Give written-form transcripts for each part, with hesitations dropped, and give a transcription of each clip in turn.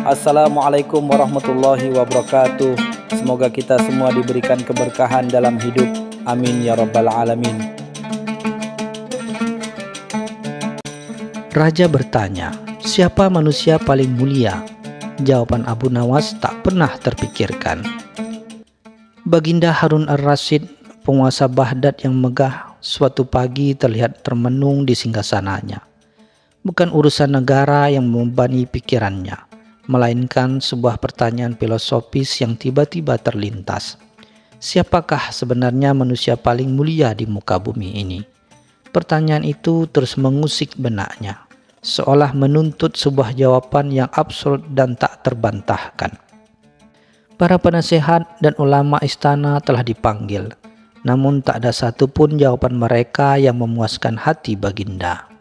Assalamualaikum warahmatullahi wabarakatuh. Semoga kita semua diberikan keberkahan dalam hidup. Amin ya rabbal alamin. Raja bertanya, siapa manusia paling mulia? Jawaban Abu Nawas tak pernah terpikirkan. Baginda Harun ar-Rasyid, penguasa Baghdad yang megah, suatu pagi terlihat termenung di singgasananya. Bukan urusan negara yang membebani pikirannya, melainkan sebuah pertanyaan filosofis yang tiba-tiba terlintas. Siapakah sebenarnya manusia paling mulia di muka bumi ini? Pertanyaan itu terus mengusik benaknya, seolah menuntut sebuah jawaban yang absurd dan tak terbantahkan. Para penasehat dan ulama istana telah dipanggil, namun tak ada satupun jawaban mereka yang memuaskan hati Baginda.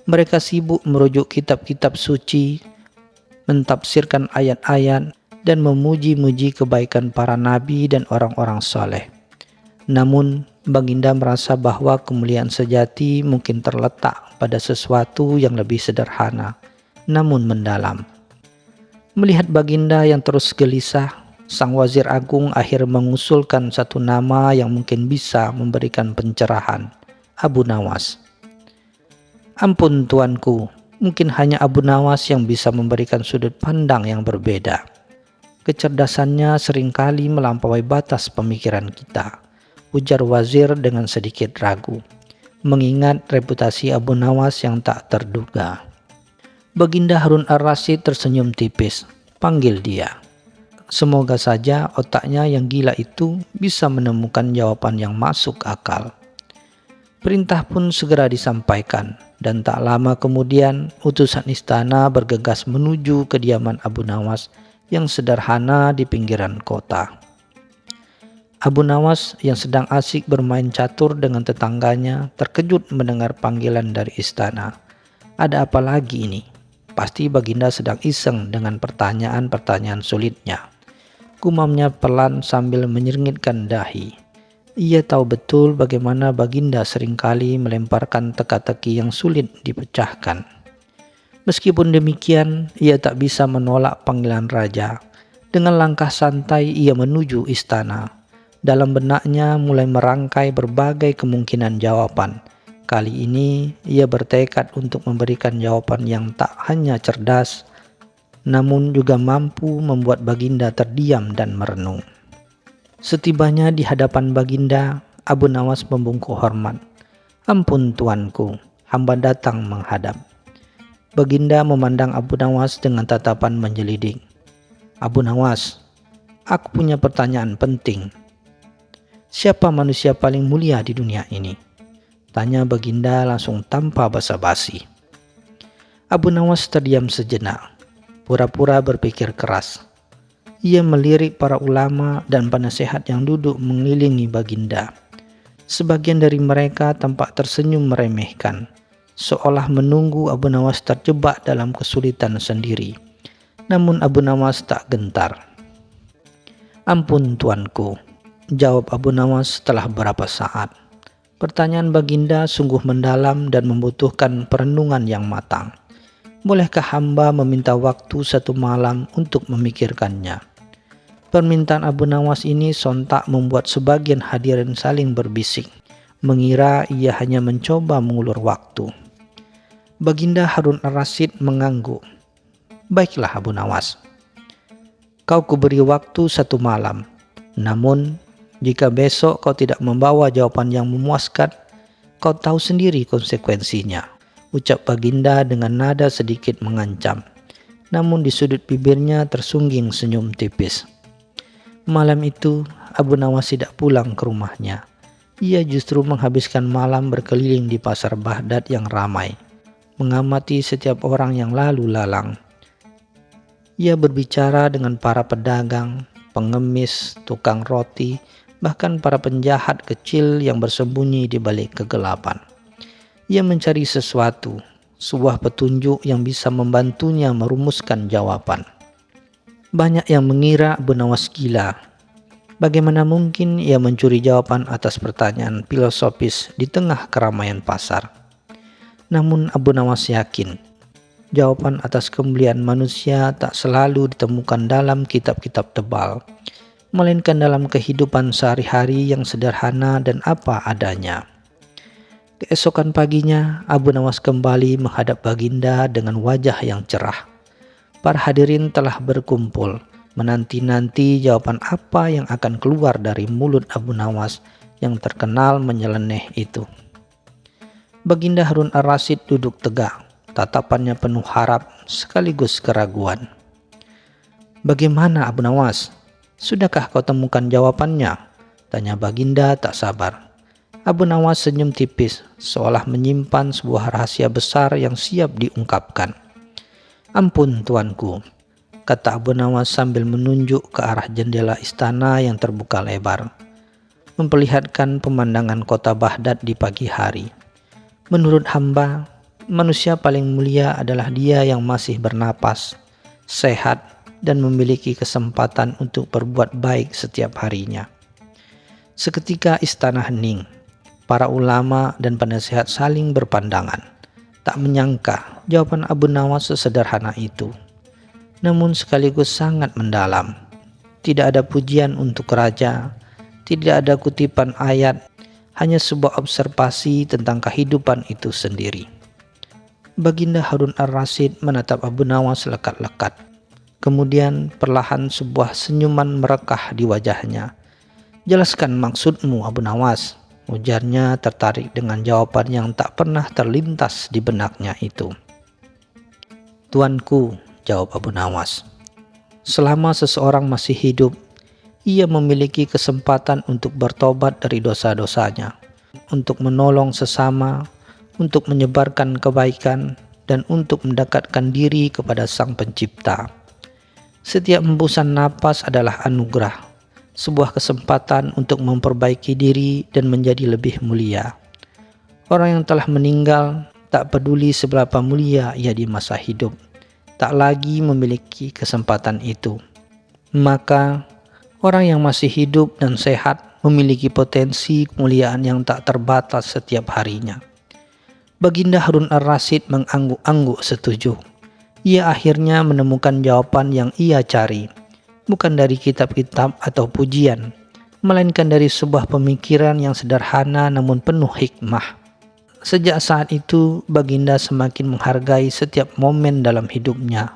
Mereka sibuk merujuk kitab-kitab suci, mentafsirkan ayat-ayat, dan memuji-muji kebaikan para nabi dan orang-orang soleh. Namun, Baginda merasa bahwa kemuliaan sejati mungkin terletak pada sesuatu yang lebih sederhana, namun mendalam. Melihat Baginda yang terus gelisah, Sang Wazir Agung akhirnya mengusulkan satu nama yang mungkin bisa memberikan pencerahan, Abu Nawas. Ampun tuanku, mungkin hanya Abu Nawas yang bisa memberikan sudut pandang yang berbeda. Kecerdasannya seringkali melampaui batas pemikiran kita, ujar wazir dengan sedikit ragu, mengingat reputasi Abu Nawas yang tak terduga. Baginda Harun ar-Rasyid tersenyum tipis, panggil dia. Semoga saja otaknya yang gila itu bisa menemukan jawaban yang masuk akal. Perintah pun segera disampaikan, dan tak lama kemudian utusan istana bergegas menuju kediaman Abu Nawas yang sederhana di pinggiran kota. Abu Nawas yang sedang asik bermain catur dengan tetangganya terkejut mendengar panggilan dari istana. Ada apa lagi ini? Pasti Baginda sedang iseng dengan pertanyaan-pertanyaan sulitnya. Gumamnya pelan sambil menyeringgitkan dahi. Ia tahu betul bagaimana Baginda seringkali melemparkan teka-teki yang sulit dipecahkan. Meskipun demikian, ia tak bisa menolak panggilan raja. Dengan langkah santai ia menuju istana. Dalam benaknya mulai merangkai berbagai kemungkinan jawaban. Kali ini ia bertekad untuk memberikan jawaban yang tak hanya cerdas, namun juga mampu membuat Baginda terdiam dan merenung. Setibanya di hadapan Baginda, Abu Nawas membungkuk hormat. Ampun tuanku, hamba datang menghadap. Baginda memandang Abu Nawas dengan tatapan menjelidik. Abu Nawas, aku punya pertanyaan penting. Siapa manusia paling mulia di dunia ini? Tanya Baginda langsung tanpa basa-basi. Abu Nawas terdiam sejenak, pura-pura berpikir keras. Ia melirik para ulama dan penasehat yang duduk mengelilingi Baginda. Sebagian dari mereka tampak tersenyum meremehkan, seolah menunggu Abu Nawas terjebak dalam kesulitan sendiri. Namun Abu Nawas tak gentar. Ampun tuanku, jawab Abu Nawas setelah beberapa saat. Pertanyaan Baginda sungguh mendalam dan membutuhkan perenungan yang matang. Bolehkah hamba meminta waktu satu malam untuk memikirkannya? Permintaan Abu Nawas ini sontak membuat sebagian hadirin saling berbisik, mengira ia hanya mencoba mengulur waktu. Baginda Harun ar-Rasyid mengangguk. Baiklah Abu Nawas, kau kuberi waktu satu malam. Namun, jika besok kau tidak membawa jawaban yang memuaskan, kau tahu sendiri konsekuensinya, ucap Baginda dengan nada sedikit mengancam. Namun di sudut bibirnya tersungging senyum tipis. Malam itu, Abu Nawas tidak pulang ke rumahnya. Ia justru menghabiskan malam berkeliling di pasar Baghdad yang ramai, mengamati setiap orang yang lalu lalang. Ia berbicara dengan para pedagang, pengemis, tukang roti, bahkan para penjahat kecil yang bersembunyi di balik kegelapan. Ia mencari sesuatu, sebuah petunjuk yang bisa membantunya merumuskan jawaban. Banyak yang mengira Abu Nawas gila. Bagaimana mungkin ia mencuri jawaban atas pertanyaan filosofis di tengah keramaian pasar? Namun Abu Nawas yakin jawaban atas kemuliaan manusia tak selalu ditemukan dalam kitab-kitab tebal, melainkan dalam kehidupan sehari-hari yang sederhana dan apa adanya. Keesokan paginya, Abu Nawas kembali menghadap Baginda dengan wajah yang cerah. Para hadirin telah berkumpul, menanti-nanti jawaban apa yang akan keluar dari mulut Abu Nawas yang terkenal menyeleneh itu. Baginda Harun ar-Rasyid duduk tegak, tatapannya penuh harap sekaligus keraguan. "Bagaimana Abu Nawas? Sudahkah kau temukan jawabannya?" tanya Baginda tak sabar. Abu Nawas senyum tipis, seolah menyimpan sebuah rahasia besar yang siap diungkapkan. "Ampun tuanku," kata Abu Nawas sambil menunjuk ke arah jendela istana yang terbuka lebar, memperlihatkan pemandangan kota Baghdad di pagi hari. "Menurut hamba, manusia paling mulia adalah dia yang masih bernapas, sehat, dan memiliki kesempatan untuk berbuat baik setiap harinya." Seketika istana hening. Para ulama dan penasihat saling berpandangan. Tak menyangka jawaban Abu Nawas sesederhana itu, namun sekaligus sangat mendalam. Tidak ada pujian untuk raja, tidak ada kutipan ayat, hanya sebuah observasi tentang kehidupan itu sendiri. Baginda Harun ar-Rasyid menatap Abu Nawas lekat-lekat. Kemudian perlahan sebuah senyuman merekah di wajahnya. "Jelaskan maksudmu Abu Nawas," ujarnya tertarik dengan jawaban yang tak pernah terlintas di benaknya itu. "Tuanku," jawab Abu Nawas, "selama seseorang masih hidup, ia memiliki kesempatan untuk bertobat dari dosa-dosanya, untuk menolong sesama, untuk menyebarkan kebaikan, dan untuk mendekatkan diri kepada Sang Pencipta. Setiap hembusan napas adalah anugerah, sebuah kesempatan untuk memperbaiki diri dan menjadi lebih mulia. Orang yang telah meninggal, tak peduli seberapa mulia ia di masa hidup, tak lagi memiliki kesempatan itu. Maka orang yang masih hidup dan sehat memiliki potensi kemuliaan yang tak terbatas setiap harinya." Baginda Harun ar-Rasyid mengangguk-angguk setuju. Ia akhirnya menemukan jawaban yang ia cari, bukan dari kitab-kitab atau pujian, melainkan dari sebuah pemikiran yang sederhana namun penuh hikmah. Sejak saat itu, Baginda semakin menghargai setiap momen dalam hidupnya,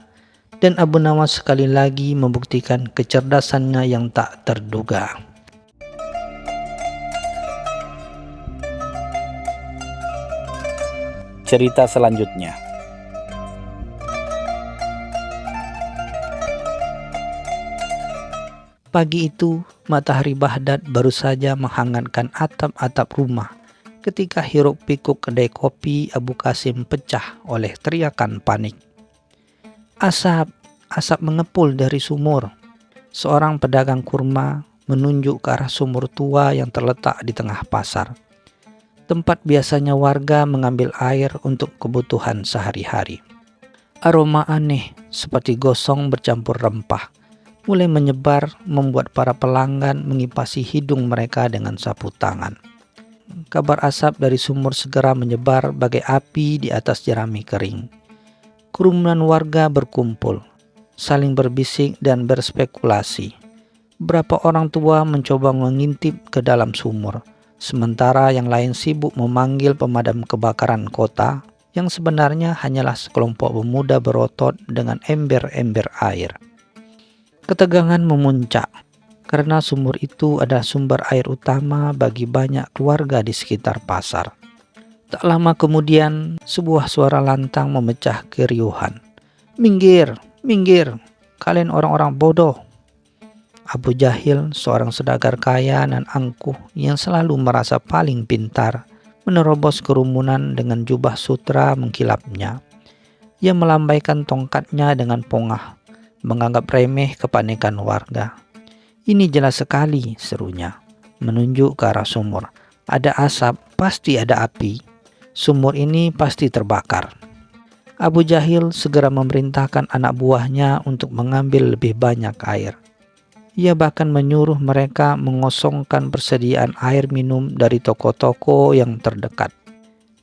dan Abu Nawas sekali lagi membuktikan kecerdasannya yang tak terduga. Cerita selanjutnya. Pagi itu, matahari Baghdad baru saja menghangatkan atap-atap rumah ketika hiruk-pikuk kedai kopi Abu Qasim pecah oleh teriakan panik. "Asap, asap mengepul dari sumur." Seorang pedagang kurma menunjuk ke arah sumur tua yang terletak di tengah pasar, tempat biasanya warga mengambil air untuk kebutuhan sehari-hari. Aroma aneh seperti gosong bercampur rempah mulai menyebar, membuat para pelanggan mengipasi hidung mereka dengan sapu tangan. Kabar asap dari sumur segera menyebar bagai api di atas jerami kering. Kerumunan warga berkumpul, saling berbisik dan berspekulasi. Beberapa orang tua mencoba mengintip ke dalam sumur, sementara yang lain sibuk memanggil pemadam kebakaran kota yang sebenarnya hanyalah sekelompok pemuda berotot dengan ember-ember air. Ketegangan memuncak karena sumur itu adalah sumber air utama bagi banyak keluarga di sekitar pasar. Tak lama kemudian, sebuah suara lantang memecah keriuhan. "Minggir, minggir, kalian orang-orang bodoh." Abu Jahil, seorang saudagar kaya dan angkuh yang selalu merasa paling pintar, menerobos kerumunan dengan jubah sutra mengkilapnya. Ia melambaikan tongkatnya dengan pongah, menganggap remeh kepanikan warga. "Ini jelas sekali," serunya, menunjuk ke arah sumur. "Ada asap, pasti ada api. Sumur ini pasti terbakar." Abu Jahil segera memerintahkan anak buahnya untuk mengambil lebih banyak air. Ia bahkan menyuruh mereka mengosongkan persediaan air minum dari toko-toko yang terdekat.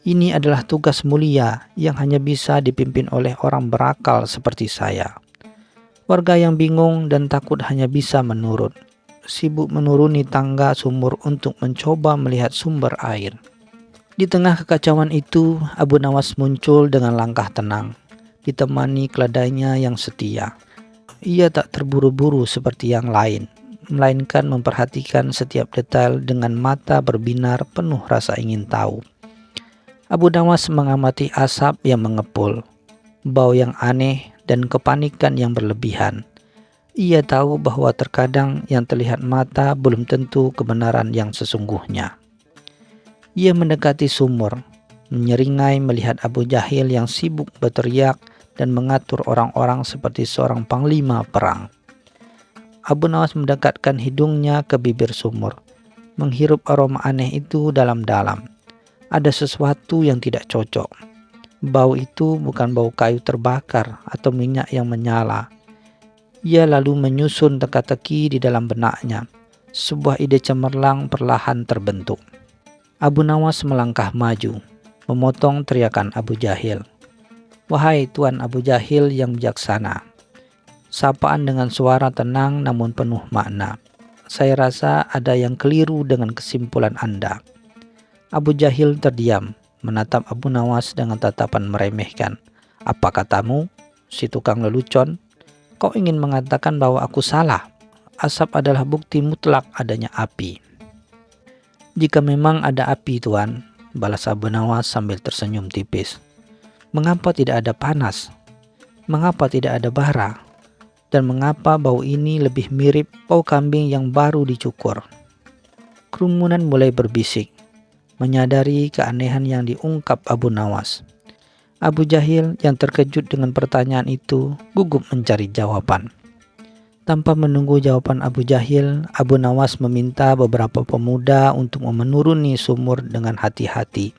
Ini adalah tugas mulia yang hanya bisa dipimpin oleh orang berakal seperti saya. Warga yang bingung dan takut hanya bisa menurut, sibuk menuruni tangga sumur untuk mencoba melihat sumber air. Di tengah kekacauan itu, Abu Nawas muncul dengan langkah tenang, ditemani keledainya yang setia. Ia tak terburu-buru seperti yang lain, melainkan memperhatikan setiap detail dengan mata berbinar penuh rasa ingin tahu. Abu Nawas mengamati asap yang mengepul, bau yang aneh, dan kepanikan yang berlebihan. Ia tahu bahwa terkadang yang terlihat mata belum tentu kebenaran yang sesungguhnya. Ia mendekati sumur, menyeringai melihat Abu Jahil yang sibuk berteriak dan mengatur orang-orang seperti seorang panglima perang. Abu Nawas mendekatkan hidungnya ke bibir sumur, menghirup aroma aneh itu dalam-dalam. Ada sesuatu yang tidak cocok. Bau itu bukan bau kayu terbakar atau minyak yang menyala. Ia lalu menyusun teka-teki di dalam benaknya. Sebuah ide cemerlang perlahan terbentuk. Abu Nawas melangkah maju, memotong teriakan Abu Jahil. "Wahai Tuan Abu Jahil yang bijaksana." Sapaan dengan suara tenang namun penuh makna. "Saya rasa ada yang keliru dengan kesimpulan Anda." Abu Jahil terdiam, menatap Abu Nawas dengan tatapan meremehkan. "Apa katamu, si tukang lelucon? Kau ingin mengatakan bahwa aku salah? Asap adalah bukti mutlak adanya api." "Jika memang ada api, Tuan," balas Abu Nawas sambil tersenyum tipis, "mengapa tidak ada panas? Mengapa tidak ada bara? Dan mengapa bau ini lebih mirip bau kambing yang baru dicukur?" Kerumunan mulai berbisik, menyadari keanehan yang diungkap Abu Nawas. Abu Jahil yang terkejut dengan pertanyaan itu gugup mencari jawaban. Tanpa menunggu jawaban Abu Jahil, Abu Nawas meminta beberapa pemuda untuk menuruni sumur dengan hati-hati.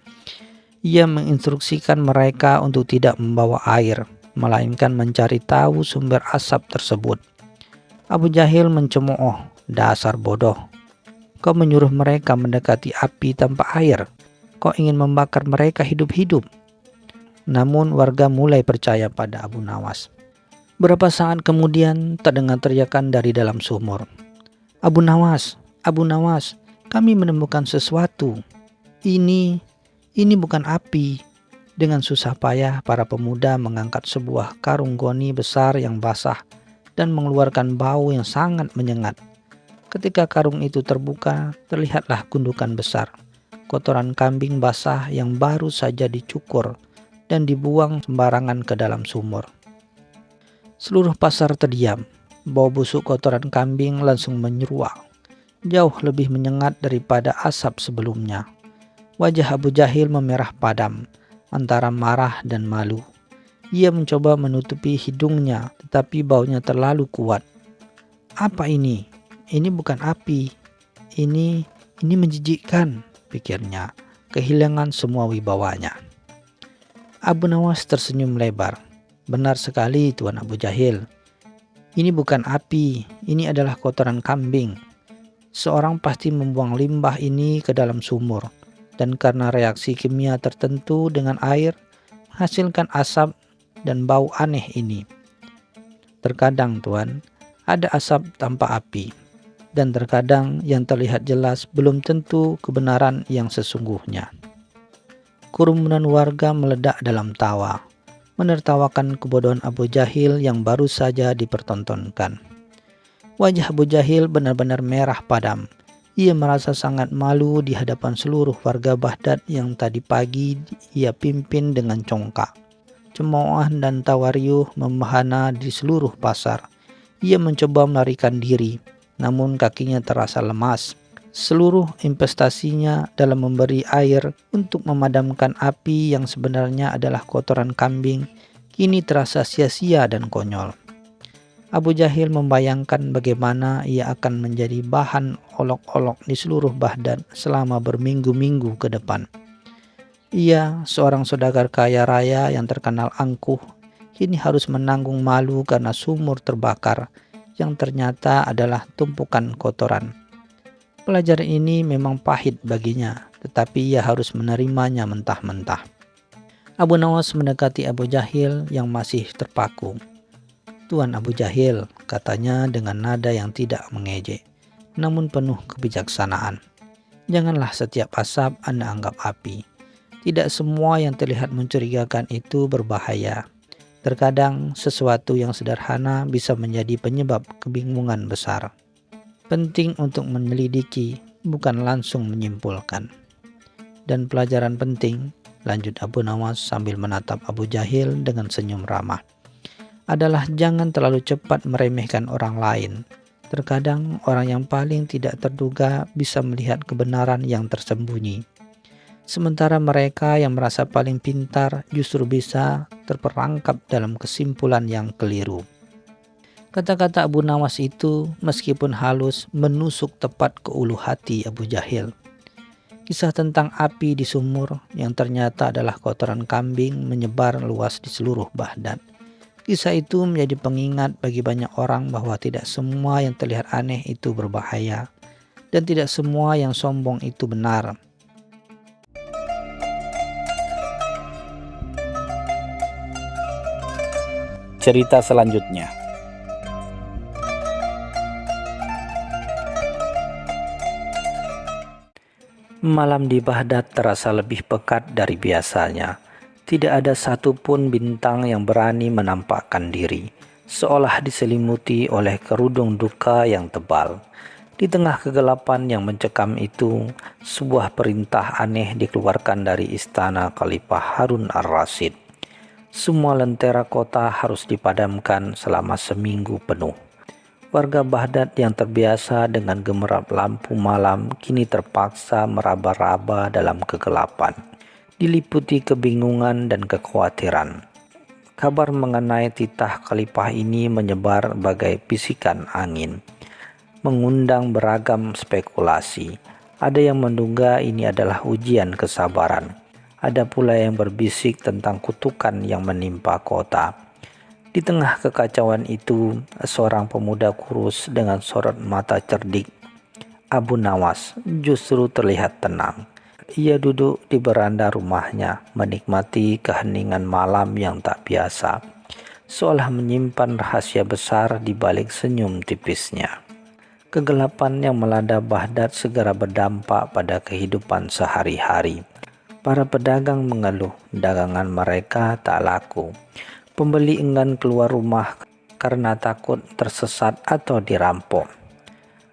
Ia menginstruksikan mereka untuk tidak membawa air, melainkan mencari tahu sumber asap tersebut. Abu Jahil mencemooh, "Dasar bodoh. Kau menyuruh mereka mendekati api tanpa air. Kau ingin membakar mereka hidup-hidup." Namun warga mulai percaya pada Abu Nawas. Berapa saat kemudian terdengar teriakan dari dalam sumur. "Abu Nawas, Abu Nawas, kami menemukan sesuatu. Ini bukan api." Dengan susah payah para pemuda mengangkat sebuah karung goni besar yang basah dan mengeluarkan bau yang sangat menyengat. Ketika karung itu terbuka, terlihatlah gundukan besar, kotoran kambing basah yang baru saja dicukur dan dibuang sembarangan ke dalam sumur. Seluruh pasar terdiam. Bau busuk kotoran kambing langsung menyeruak, jauh lebih menyengat daripada asap sebelumnya. Wajah Abu Jahil memerah padam, antara marah dan malu. Ia mencoba menutupi hidungnya, tetapi baunya terlalu kuat. "Apa ini? Ini bukan api. Ini menjijikkan," pikirnya, kehilangan semua wibawanya. Abu Nawas tersenyum lebar. "Benar sekali, Tuan Abu Jahil. Ini bukan api, ini adalah kotoran kambing. Seorang pasti membuang limbah ini ke dalam sumur, dan karena reaksi kimia tertentu dengan air, menghasilkan asap dan bau aneh ini. Terkadang, Tuan, ada asap tanpa api. Dan terkadang yang terlihat jelas belum tentu kebenaran yang sesungguhnya." Kerumunan warga meledak dalam tawa, menertawakan kebodohan Abu Jahil yang baru saja dipertontonkan. Wajah Abu Jahil benar-benar merah padam. Ia merasa sangat malu di hadapan seluruh warga Baghdad yang tadi pagi ia pimpin dengan congkak. Cemoohan dan tawariuh membahana di seluruh pasar. Ia mencoba melarikan diri, namun kakinya terasa lemas. Seluruh investasinya dalam memberi air untuk memadamkan api yang sebenarnya adalah kotoran kambing kini terasa sia-sia dan konyol. Abu Jahil membayangkan bagaimana ia akan menjadi bahan olok-olok di seluruh Baghdad selama berminggu-minggu ke depan. Ia, seorang saudagar kaya raya yang terkenal angkuh, kini harus menanggung malu karena sumur terbakar yang ternyata adalah tumpukan kotoran. Pelajaran ini memang pahit baginya, tetapi ia harus menerimanya mentah-mentah. Abu Nawas mendekati Abu Jahil yang masih terpaku. "Tuan Abu Jahil," katanya dengan nada yang tidak mengejek, namun penuh kebijaksanaan. "Janganlah setiap asap Anda anggap api. Tidak semua yang terlihat mencurigakan itu berbahaya. Terkadang sesuatu yang sederhana bisa menjadi penyebab kebingungan besar. Penting untuk menyelidiki, bukan langsung menyimpulkan. Dan pelajaran penting," lanjut Abu Nawas sambil menatap Abu Jahil dengan senyum ramah, "adalah jangan terlalu cepat meremehkan orang lain. Terkadang orang yang paling tidak terduga bisa melihat kebenaran yang tersembunyi. Sementara mereka yang merasa paling pintar justru bisa terperangkap dalam kesimpulan yang keliru." Kata-kata Abu Nawas itu meskipun halus menusuk tepat ke ulu hati Abu Jahil. Kisah tentang api di sumur yang ternyata adalah kotoran kambing menyebar luas di seluruh Baghdad. Kisah itu menjadi pengingat bagi banyak orang bahwa tidak semua yang terlihat aneh itu berbahaya, dan tidak semua yang sombong itu benar. Cerita selanjutnya. Malam di Baghdad terasa lebih pekat dari biasanya. Tidak ada satupun bintang yang berani menampakkan diri, seolah diselimuti oleh kerudung duka yang tebal. Di tengah kegelapan yang mencekam itu, sebuah perintah aneh dikeluarkan dari istana Khalifah Harun ar-Rasyid. Semua lentera kota harus dipadamkan selama seminggu penuh. Warga Baghdad yang terbiasa dengan gemerlap lampu malam kini terpaksa meraba-raba dalam kegelapan, diliputi kebingungan dan kekhawatiran. Kabar mengenai titah Khalifah ini menyebar bagai bisikan angin, mengundang beragam spekulasi. Ada yang menduga ini adalah ujian kesabaran. Ada pula yang berbisik tentang kutukan yang menimpa kota. Di tengah kekacauan itu, seorang pemuda kurus dengan sorot mata cerdik, Abu Nawas, justru terlihat tenang. Ia duduk di beranda rumahnya, menikmati keheningan malam yang tak biasa, seolah menyimpan rahasia besar di balik senyum tipisnya. Kegelapan yang melanda Baghdad segera berdampak pada kehidupan sehari-hari. Para pedagang mengeluh dagangan mereka tak laku. Pembeli enggan keluar rumah karena takut tersesat atau dirampok.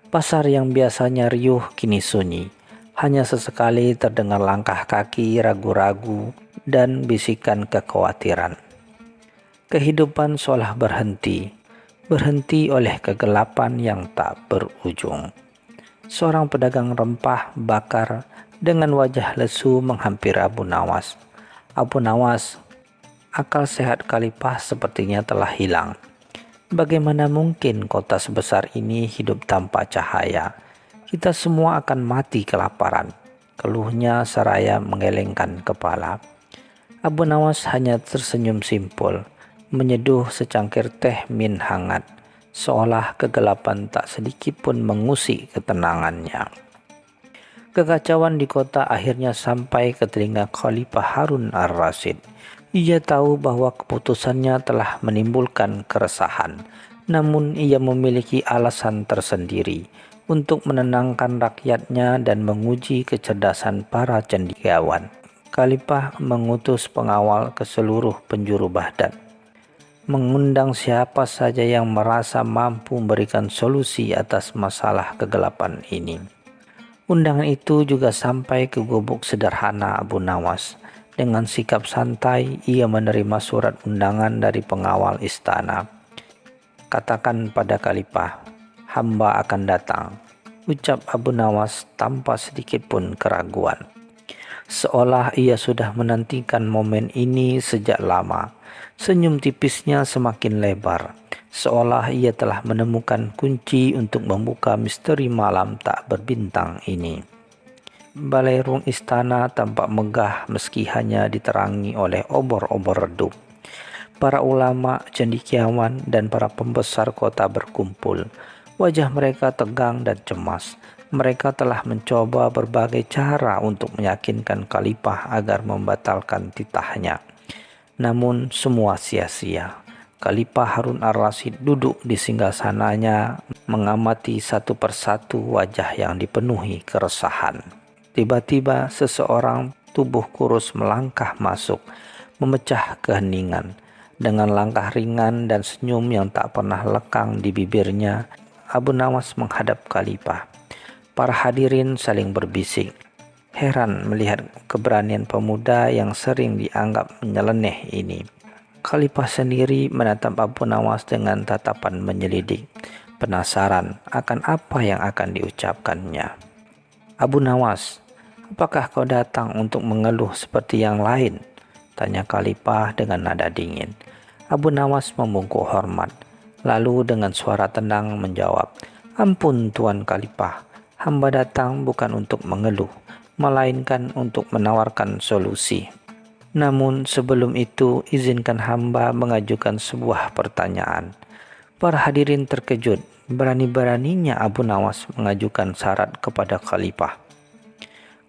Pasar yang biasanya riuh kini sunyi. Hanya sesekali terdengar langkah kaki ragu-ragu dan bisikan kekhawatiran. Kehidupan seolah berhenti oleh kegelapan yang tak berujung. Seorang pedagang rempah bakar dengan wajah lesu menghampiri Abu Nawas. "Abu Nawas, akal sehat Khalifah sepertinya telah hilang. Bagaimana mungkin kota sebesar ini hidup tanpa cahaya? Kita semua akan mati kelaparan," keluhnya seraya menggelengkan kepala. Abu Nawas hanya tersenyum simpul, menyeduh secangkir teh min hangat, seolah kegelapan tak sedikit pun mengusik ketenangannya. Kekacauan di kota akhirnya sampai ke telinga Khalifah Harun ar-Rasyid. Ia tahu bahwa keputusannya telah menimbulkan keresahan, namun ia memiliki alasan tersendiri untuk menenangkan rakyatnya dan menguji kecerdasan para cendekiawan. Khalifah mengutus pengawal ke seluruh penjuru Baghdad, mengundang siapa saja yang merasa mampu memberikan solusi atas masalah kegelapan ini. Undangan itu juga sampai ke gubuk sederhana Abu Nawas. Dengan sikap santai, ia menerima surat undangan dari pengawal istana. "Katakan pada Khalifah, hamba akan datang," ucap Abu Nawas tanpa sedikit pun keraguan. Seolah ia sudah menantikan momen ini sejak lama. Senyum tipisnya semakin lebar, seolah ia telah menemukan kunci untuk membuka misteri malam tak berbintang ini. Balerung istana tampak megah meski hanya diterangi oleh obor-obor redup. Para ulama, cendekiawan, dan para pembesar kota berkumpul. Wajah mereka tegang dan cemas, Mereka telah mencoba berbagai cara untuk meyakinkan Khalifah agar membatalkan titahnya. Namun semua sia-sia. Khalifah Harun ar-Rasyid duduk di singgasananya mengamati satu persatu wajah yang dipenuhi keresahan. Tiba-tiba seseorang tubuh kurus melangkah masuk, memecah keheningan. Dengan langkah ringan dan senyum yang tak pernah lekang di bibirnya, Abu Nawas menghadap Khalifah. Para hadirin saling berbisik, heran melihat keberanian pemuda yang sering dianggap nyeleneh ini. Khalifah sendiri menatap Abu Nawas dengan tatapan menyelidik, penasaran akan apa yang akan diucapkannya. "Abu Nawas, apakah kau datang untuk mengeluh seperti yang lain?" tanya Khalifah dengan nada dingin. Abu Nawas membungkuk hormat, lalu dengan suara tenang menjawab, "Ampun Tuan Khalifah, hamba datang bukan untuk mengeluh, melainkan untuk menawarkan solusi. Namun sebelum itu, izinkan hamba mengajukan sebuah pertanyaan." Para hadirin terkejut, berani-beraninya Abu Nawas mengajukan syarat kepada Khalifah.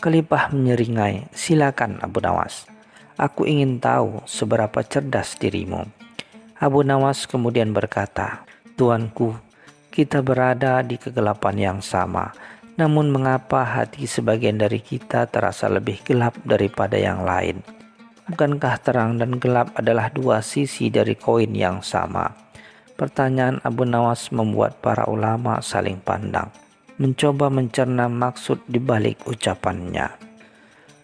Khalifah menyeringai, "Silakan Abu Nawas, aku ingin tahu seberapa cerdas dirimu." Abu Nawas kemudian berkata, "Tuanku, kita berada di kegelapan yang sama. Namun mengapa hati sebagian dari kita terasa lebih gelap daripada yang lain? Bukankah terang dan gelap adalah dua sisi dari koin yang sama?" Pertanyaan Abu Nawas membuat para ulama saling pandang, mencoba mencerna maksud di balik ucapannya.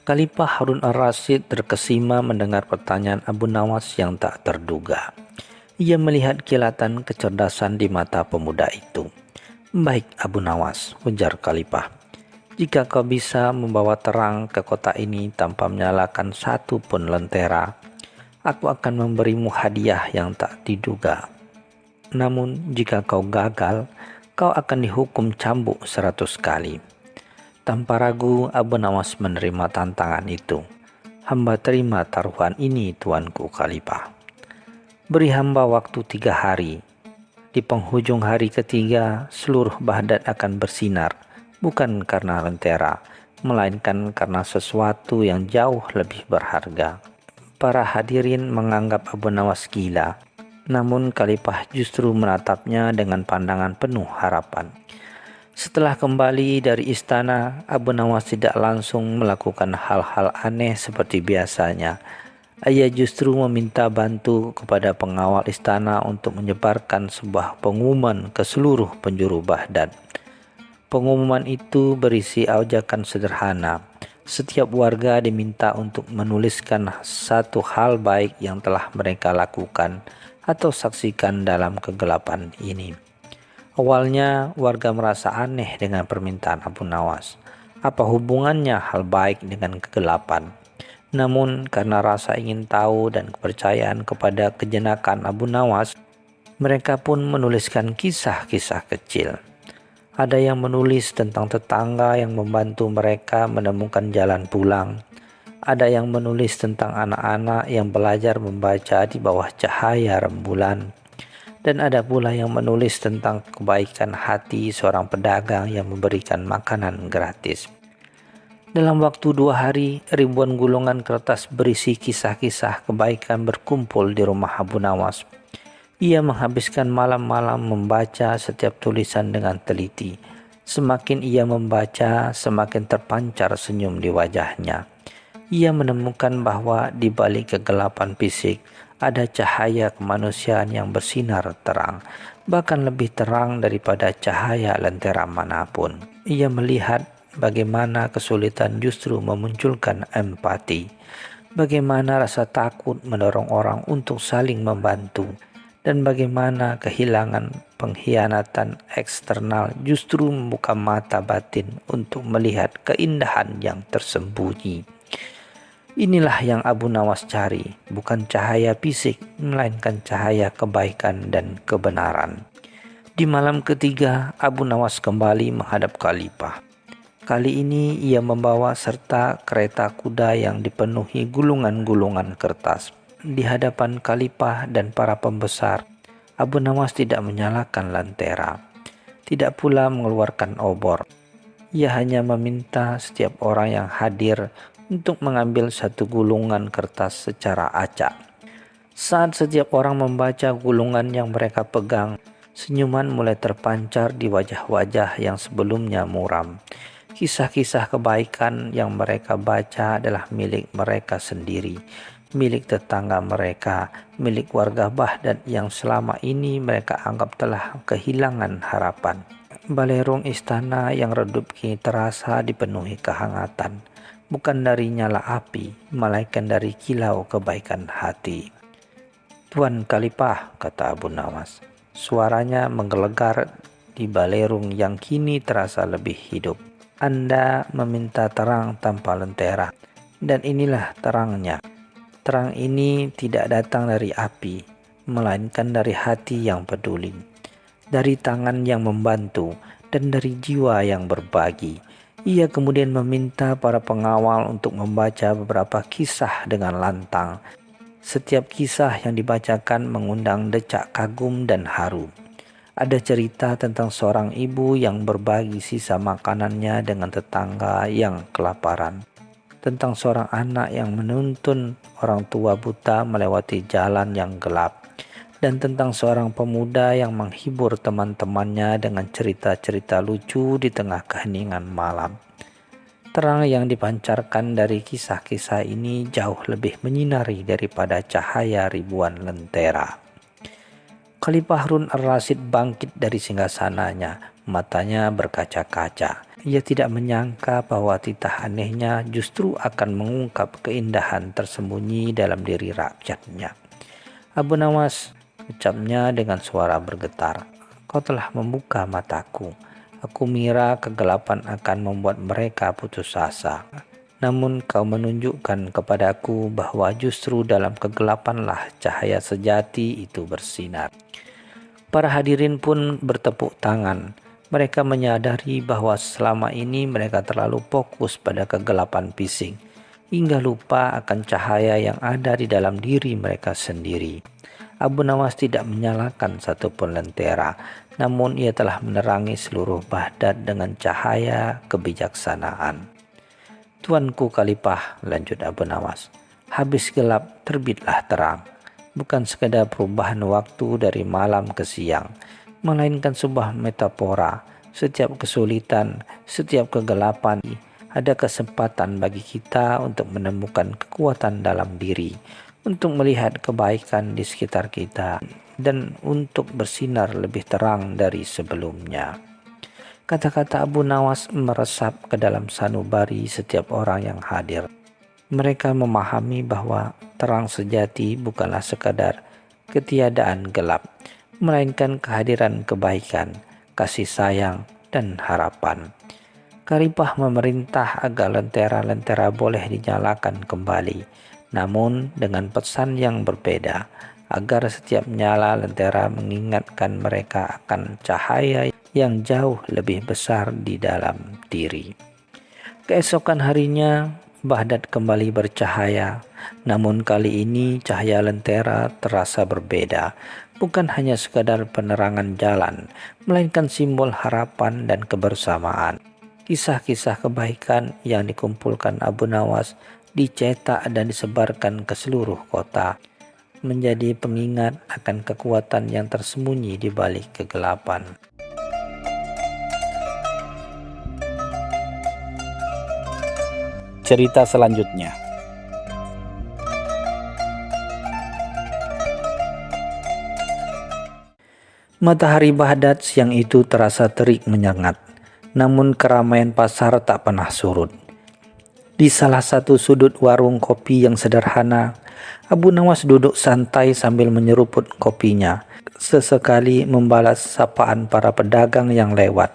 Khalifah Harun ar-Rasyid terkesima mendengar pertanyaan Abu Nawas yang tak terduga. Ia melihat kilatan kecerdasan di mata pemuda itu. "Baik Abu Nawas," ujar Khalifah. "Jika kau bisa membawa terang ke kota ini tanpa menyalakan satu pun lentera, aku akan memberimu hadiah yang tak diduga. Namun jika kau gagal, kau akan dihukum cambuk 100 kali." Tanpa ragu Abu Nawas menerima tantangan itu. "Hamba terima taruhan ini tuanku Khalifah. Beri hamba waktu 3 hari. Di penghujung hari ketiga, seluruh Baghdad akan bersinar, bukan karena lentera, melainkan karena sesuatu yang jauh lebih berharga." Para hadirin menganggap Abu Nawas gila, namun Khalifah justru menatapnya dengan pandangan penuh harapan. Setelah kembali dari istana, Abu Nawas tidak langsung melakukan hal-hal aneh seperti biasanya. Ia justru meminta bantu kepada pengawal istana untuk menyebarkan sebuah pengumuman ke seluruh penjuru Baghdad. Pengumuman itu berisi ajakan sederhana. Setiap warga diminta untuk menuliskan satu hal baik yang telah mereka lakukan atau saksikan dalam kegelapan ini. Awalnya warga merasa aneh dengan permintaan Abu Nawas. Apa hubungannya hal baik dengan kegelapan? Namun karena rasa ingin tahu dan kepercayaan kepada kejenakaan Abu Nawas, mereka pun menuliskan kisah-kisah kecil. Ada yang menulis tentang tetangga yang membantu mereka menemukan jalan pulang. Ada yang menulis tentang anak-anak yang belajar membaca di bawah cahaya rembulan. Dan ada pula yang menulis tentang kebaikan hati seorang pedagang yang memberikan makanan gratis. Dalam waktu 2 hari, ribuan gulungan kertas berisi kisah-kisah kebaikan berkumpul di rumah Abu Nawas. Ia menghabiskan malam-malam membaca setiap tulisan dengan teliti. Semakin ia membaca, semakin terpancar senyum di wajahnya. Ia menemukan bahwa di balik kegelapan fisik ada cahaya kemanusiaan yang bersinar terang, bahkan lebih terang daripada cahaya lentera manapun. Ia melihat bagaimana kesulitan justru memunculkan empati, bagaimana rasa takut mendorong orang untuk saling membantu, dan bagaimana kehilangan pengkhianatan eksternal justru membuka mata batin untuk melihat keindahan yang tersembunyi. Inilah yang Abu Nawas cari, bukan cahaya fisik, melainkan cahaya kebaikan dan kebenaran. Di malam ketiga, Abu Nawas kembali menghadap Khalifah. Kali ini ia membawa serta kereta kuda yang dipenuhi gulungan-gulungan kertas. Di hadapan Khalifah dan para pembesar, Abu Nawas tidak menyalakan lentera, tidak pula mengeluarkan obor. Ia hanya meminta setiap orang yang hadir untuk mengambil satu gulungan kertas secara acak. Saat setiap orang membaca gulungan yang mereka pegang, senyuman mulai terpancar di wajah-wajah yang sebelumnya muram. Kisah-kisah kebaikan yang mereka baca adalah milik mereka sendiri, milik tetangga mereka, milik warga Baghdad yang selama ini mereka anggap telah kehilangan harapan. Balerong istana yang redup kini terasa dipenuhi kehangatan, bukan dari nyala api, melainkan dari kilau kebaikan hati. "Tuan Khalifah," kata Abu Nawas. Suaranya menggelegar di balerung yang kini terasa lebih hidup. "Anda meminta terang tanpa lentera, dan inilah terangnya. Terang ini tidak datang dari api, melainkan dari hati yang peduli, dari tangan yang membantu, dan dari jiwa yang berbagi." Ia kemudian meminta para pengawal untuk membaca beberapa kisah dengan lantang. Setiap kisah yang dibacakan mengundang decak kagum dan haru. Ada cerita tentang seorang ibu yang berbagi sisa makanannya dengan tetangga yang kelaparan. Tentang seorang anak yang menuntun orang tua buta melewati jalan yang gelap. Dan tentang seorang pemuda yang menghibur teman-temannya dengan cerita-cerita lucu di tengah keheningan malam. Terang yang dipancarkan dari kisah-kisah ini jauh lebih menyinari daripada cahaya ribuan lentera. Khalifah Harun ar-Rasyid bangkit dari singgasananya, matanya berkaca-kaca. Ia tidak menyangka bahwa titah anehnya justru akan mengungkap keindahan tersembunyi dalam diri rakyatnya. "Abu Nawas," ucapnya dengan suara bergetar, "kau telah membuka mataku. Aku mengira kegelapan akan membuat mereka putus asa. Namun kau menunjukkan kepadaku bahwa justru dalam kegelapanlah cahaya sejati itu bersinar." Para hadirin pun bertepuk tangan. Mereka menyadari bahwa selama ini mereka terlalu fokus pada kegelapan bising, hingga lupa akan cahaya yang ada di dalam diri mereka sendiri. Abu Nawas tidak menyalakan satupun lentera, namun ia telah menerangi seluruh Baghdad dengan cahaya kebijaksanaan. "Tuanku Khalifah," lanjut Abu Nawas, "habis gelap terbitlah terang. Bukan sekadar perubahan waktu dari malam ke siang, melainkan sebuah metafora. Setiap kesulitan, setiap kegelapan, ada kesempatan bagi kita untuk menemukan kekuatan dalam diri, untuk melihat kebaikan di sekitar kita, dan untuk bersinar lebih terang dari sebelumnya." Kata-kata Abu Nawas meresap ke dalam sanubari setiap orang yang hadir. Mereka memahami bahwa terang sejati bukanlah sekadar ketiadaan gelap, melainkan kehadiran kebaikan, kasih sayang, dan harapan. Khalifah memerintah agar lentera-lentera boleh dinyalakan kembali, namun dengan pesan yang berbeda, agar setiap nyala lentera mengingatkan mereka akan cahaya yang jauh lebih besar di dalam diri. Keesokan harinya, Baghdad kembali bercahaya, namun kali ini cahaya lentera terasa berbeda, bukan hanya sekadar penerangan jalan, melainkan simbol harapan dan kebersamaan. Kisah-kisah kebaikan yang dikumpulkan Abu Nawas dicetak dan disebarkan ke seluruh kota, menjadi pengingat akan kekuatan yang tersembunyi di balik kegelapan. Cerita selanjutnya. Matahari Baghdad siang itu terasa terik menyengat, namun keramaian pasar tak pernah surut. Di salah satu sudut warung kopi yang sederhana, Abu Nawas duduk santai sambil menyeruput kopinya, sesekali membalas sapaan para pedagang yang lewat.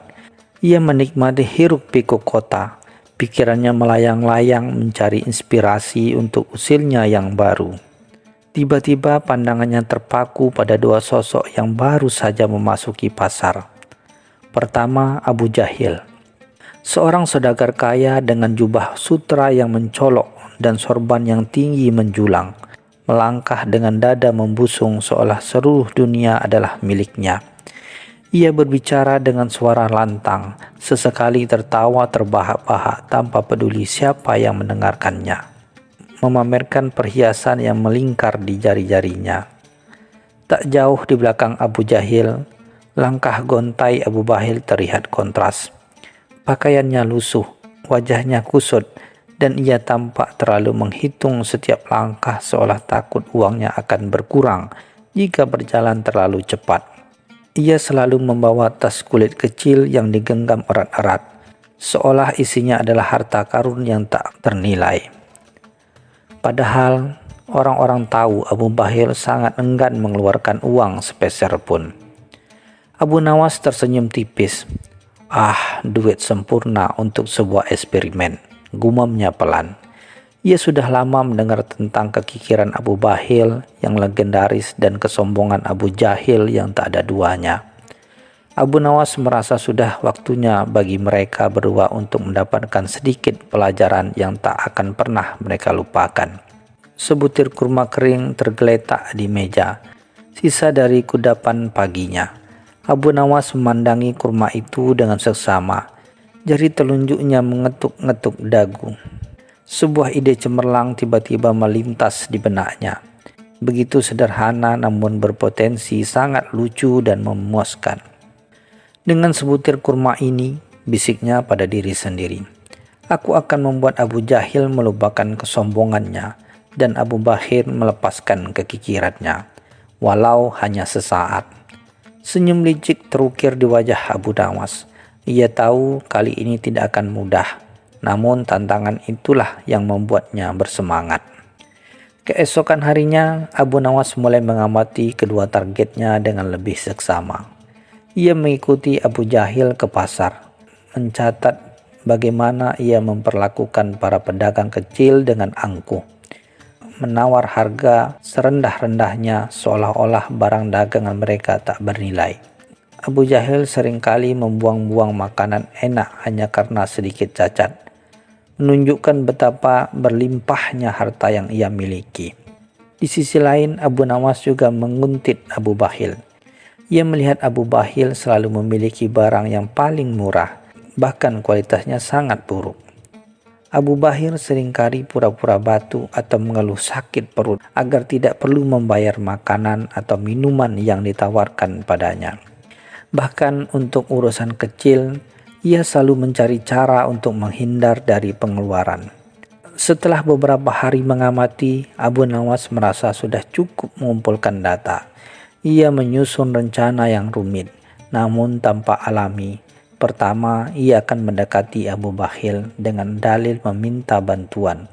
Ia menikmati hiruk-pikuk kota, pikirannya melayang-layang mencari inspirasi untuk usilnya yang baru. Tiba-tiba pandangannya terpaku pada dua sosok yang baru saja memasuki pasar. Pertama, Abu Jahil, seorang saudagar kaya dengan jubah sutra yang mencolok dan sorban yang tinggi menjulang, melangkah dengan dada membusung seolah seluruh dunia adalah miliknya. Ia berbicara dengan suara lantang, sesekali tertawa terbahak-bahak tanpa peduli siapa yang mendengarkannya. Memamerkan perhiasan yang melingkar di jari-jarinya. Tak jauh di belakang Abu Jahil, langkah gontai Abu Bahil terlihat kontras. Pakaiannya lusuh, wajahnya kusut, dan ia tampak terlalu menghitung setiap langkah seolah takut uangnya akan berkurang jika berjalan terlalu cepat. Ia selalu membawa tas kulit kecil yang digenggam erat-erat, seolah isinya adalah harta karun yang tak ternilai. Padahal orang-orang tahu Abu Bahil sangat enggan mengeluarkan uang sepeser pun. Abu Nawas tersenyum tipis. Duit sempurna untuk sebuah eksperimen, gumamnya pelan. Ia sudah lama mendengar tentang kekikiran Abu Bahil yang legendaris dan kesombongan Abu Jahil yang tak ada duanya. Abu Nawas merasa sudah waktunya bagi mereka berdua untuk mendapatkan sedikit pelajaran yang tak akan pernah mereka lupakan. Sebutir kurma kering tergeletak di meja, sisa dari kudapan paginya. Abu Nawas memandangi kurma itu dengan seksama. Jari telunjuknya mengetuk-ngetuk dagu. Sebuah ide cemerlang tiba-tiba melintas di benaknya. Begitu sederhana namun berpotensi sangat lucu dan memuaskan. Dengan sebutir kurma ini, bisiknya pada diri sendiri, aku akan membuat Abu Jahil melupakan kesombongannya dan Abu Bahir melepaskan kekikirannya, walau hanya sesaat. Senyum licik terukir di wajah Abu Nawas. Ia tahu kali ini tidak akan mudah. Namun tantangan itulah yang membuatnya bersemangat. Keesokan harinya, Abu Nawas mulai mengamati kedua targetnya dengan lebih seksama. Ia mengikuti Abu Jahil ke pasar, mencatat bagaimana ia memperlakukan para pedagang kecil dengan angkuh, menawar harga serendah-rendahnya seolah-olah barang dagangan mereka tak bernilai. Abu Jahil seringkali membuang-buang makanan enak hanya karena sedikit cacat, menunjukkan betapa berlimpahnya harta yang ia miliki. Di sisi lain, Abu Nawas juga menguntit Abu Bahil. Ia melihat Abu Bahil selalu memiliki barang yang paling murah, bahkan kualitasnya sangat buruk. Abu Bahil seringkali pura-pura batuk atau mengeluh sakit perut agar tidak perlu membayar makanan atau minuman yang ditawarkan padanya. Bahkan untuk urusan kecil, ia selalu mencari cara untuk menghindar dari pengeluaran. Setelah beberapa hari mengamati, Abu Nawas merasa sudah cukup mengumpulkan data. Ia menyusun rencana yang rumit, namun tampak alami. Pertama, ia akan mendekati Abu Bahil dengan dalil meminta bantuan.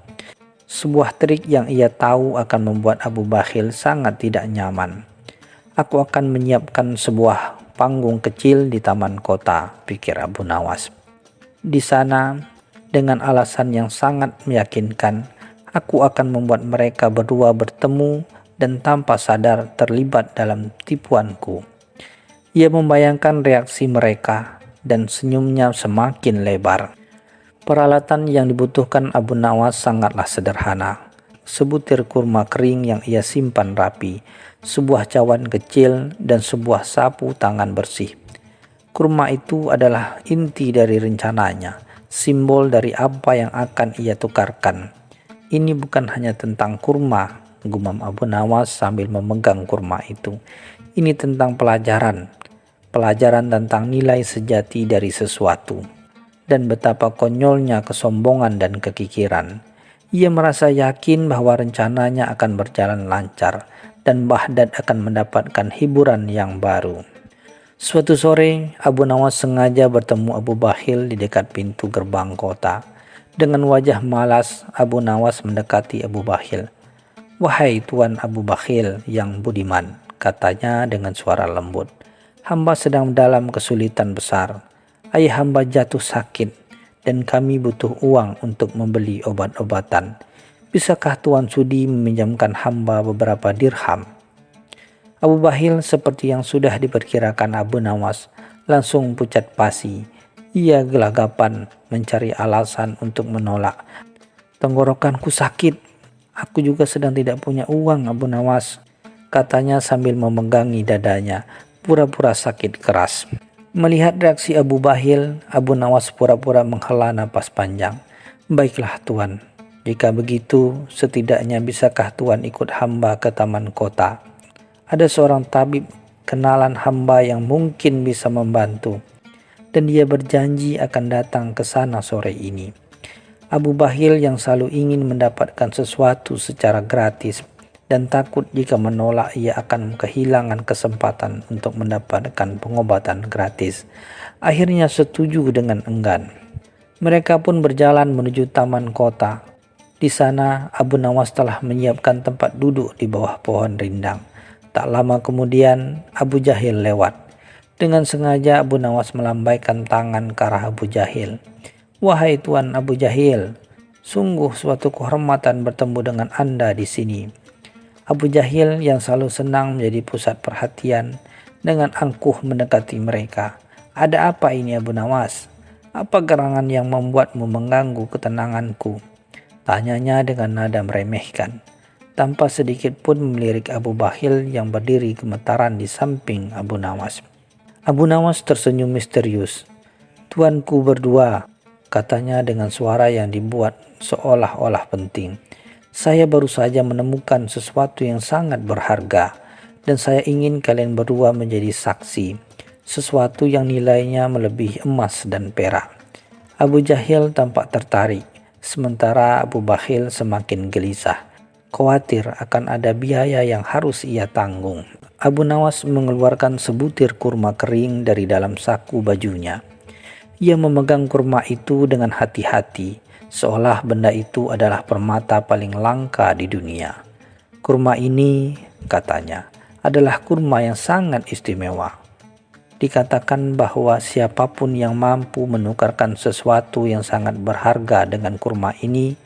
Sebuah trik yang ia tahu akan membuat Abu Bahil sangat tidak nyaman. Aku akan menyiapkan sebuah panggung kecil di taman kota, pikir Abu Nawas. Di sana, dengan alasan yang sangat meyakinkan, aku akan membuat mereka berdua bertemu dan tanpa sadar terlibat dalam tipuanku. Ia membayangkan reaksi mereka dan senyumnya semakin lebar. Peralatan yang dibutuhkan Abu Nawas sangatlah sederhana. Sebutir kurma kering yang ia simpan rapi, sebuah cawan kecil, dan sebuah sapu tangan bersih. Kurma itu adalah inti dari rencananya, simbol dari apa yang akan ia tukarkan. Ini bukan hanya tentang kurma, gumam Abu Nawas sambil memegang kurma itu. Ini tentang pelajaran tentang nilai sejati dari sesuatu, dan betapa konyolnya kesombongan dan kekikiran. Ia merasa yakin bahwa rencananya akan berjalan lancar dan Baghdad akan mendapatkan hiburan yang baru. Suatu sore, Abu Nawas sengaja bertemu Abu Bahil di dekat pintu gerbang kota. Dengan wajah malas, Abu Nawas mendekati Abu Bahil. "Wahai Tuan Abu Bahil yang budiman," katanya dengan suara lembut. "Hamba sedang dalam kesulitan besar. Ayah hamba jatuh sakit dan kami butuh uang untuk membeli obat-obatan. Bisakah Tuan sudi meminjamkan hamba beberapa dirham?" Abu Bahil seperti yang sudah diperkirakan Abu Nawas langsung pucat pasi. Ia gelagapan mencari alasan untuk menolak. "Tenggorokanku sakit. Aku juga sedang tidak punya uang, Abu Nawas," katanya sambil memegangi dadanya. pura-pura sakit keras. Melihat reaksi Abu Bahil, Abu Nawas pura-pura menghela napas panjang. Baiklah Tuan, jika begitu setidaknya bisakah Tuan ikut hamba ke taman kota? Ada seorang tabib kenalan hamba yang mungkin bisa membantu, dan dia berjanji akan datang ke sana sore ini. Abu Bahil yang selalu ingin mendapatkan sesuatu secara gratis dan takut jika menolak ia akan kehilangan kesempatan untuk mendapatkan pengobatan gratis, akhirnya setuju dengan enggan. Mereka pun berjalan menuju taman kota. Di sana Abu Nawas telah menyiapkan tempat duduk di bawah pohon rindang. Tak lama kemudian Abu Jahil lewat. Dengan sengaja Abu Nawas melambaikan tangan ke arah Abu Jahil. "Wahai Tuan Abu Jahil, sungguh suatu kehormatan bertemu dengan Anda di sini." Abu Jahil yang selalu senang menjadi pusat perhatian dengan angkuh mendekati mereka. "Ada apa ini Abu Nawas? Apa gerangan yang membuatmu mengganggu ketenanganku?" tanyanya dengan nada meremehkan. Tanpa sedikit pun melirik Abu Bahil yang berdiri gemetaran di samping Abu Nawas. Abu Nawas tersenyum misterius. "Tuanku berdua," katanya dengan suara yang dibuat seolah-olah penting. "Saya baru saja menemukan sesuatu yang sangat berharga dan saya ingin kalian berdua menjadi saksi. Sesuatu yang nilainya melebihi emas dan perak." Abu Jahil tampak tertarik, sementara Abu Bahil semakin gelisah, khawatir akan ada biaya yang harus ia tanggung. Abu Nawas mengeluarkan sebutir kurma kering dari dalam saku bajunya. Ia memegang kurma itu dengan hati-hati, seolah benda itu adalah permata paling langka di dunia. "Kurma ini," katanya, "adalah kurma yang sangat istimewa. Dikatakan bahwa siapapun yang mampu menukarkan sesuatu yang sangat berharga dengan kurma ini,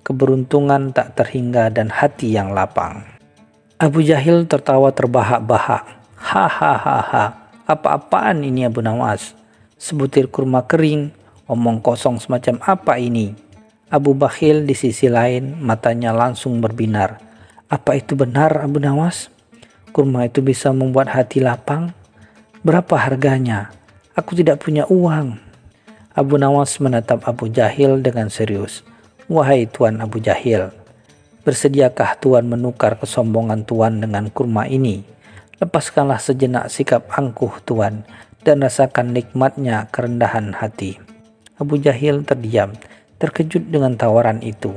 keberuntungan tak terhingga dan hati yang lapang." Abu Jahil tertawa terbahak-bahak. "Hahaha, apa-apaan ini Abu Nawas? Sebutir kurma kering? Omong kosong semacam apa ini?" Abu Bahil di sisi lain matanya langsung berbinar. "Apa itu benar Abu Nawas? Kurma itu bisa membuat hati lapang? Berapa harganya? Aku tidak punya uang." Abu Nawas menatap Abu Jahil dengan serius. "Wahai Tuan Abu Jahil, bersediakah Tuan menukar kesombongan Tuan dengan kurma ini? Lepaskanlah sejenak sikap angkuh Tuan dan rasakan nikmatnya kerendahan hati." Abu Jahil terdiam, terkejut dengan tawaran itu.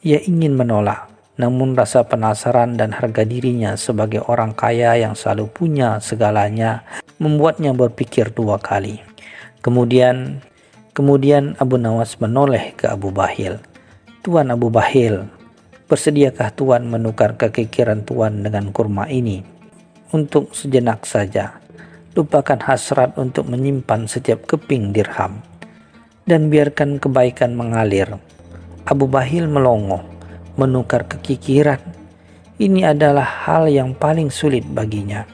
Ia ingin menolak, namun rasa penasaran dan harga dirinya sebagai orang kaya yang selalu punya segalanya membuatnya berpikir dua kali. Kemudian Abu Nawas menoleh ke Abu Bahil. "Tuan Abu Bahil, bersediakah Tuan menukar kekikiran Tuan dengan kurma ini? Untuk sejenak saja, lupakan hasrat untuk menyimpan setiap keping dirham, dan biarkan kebaikan mengalir." Abu Bahil melongo. Menukar kekikiran, ini adalah hal yang paling sulit baginya.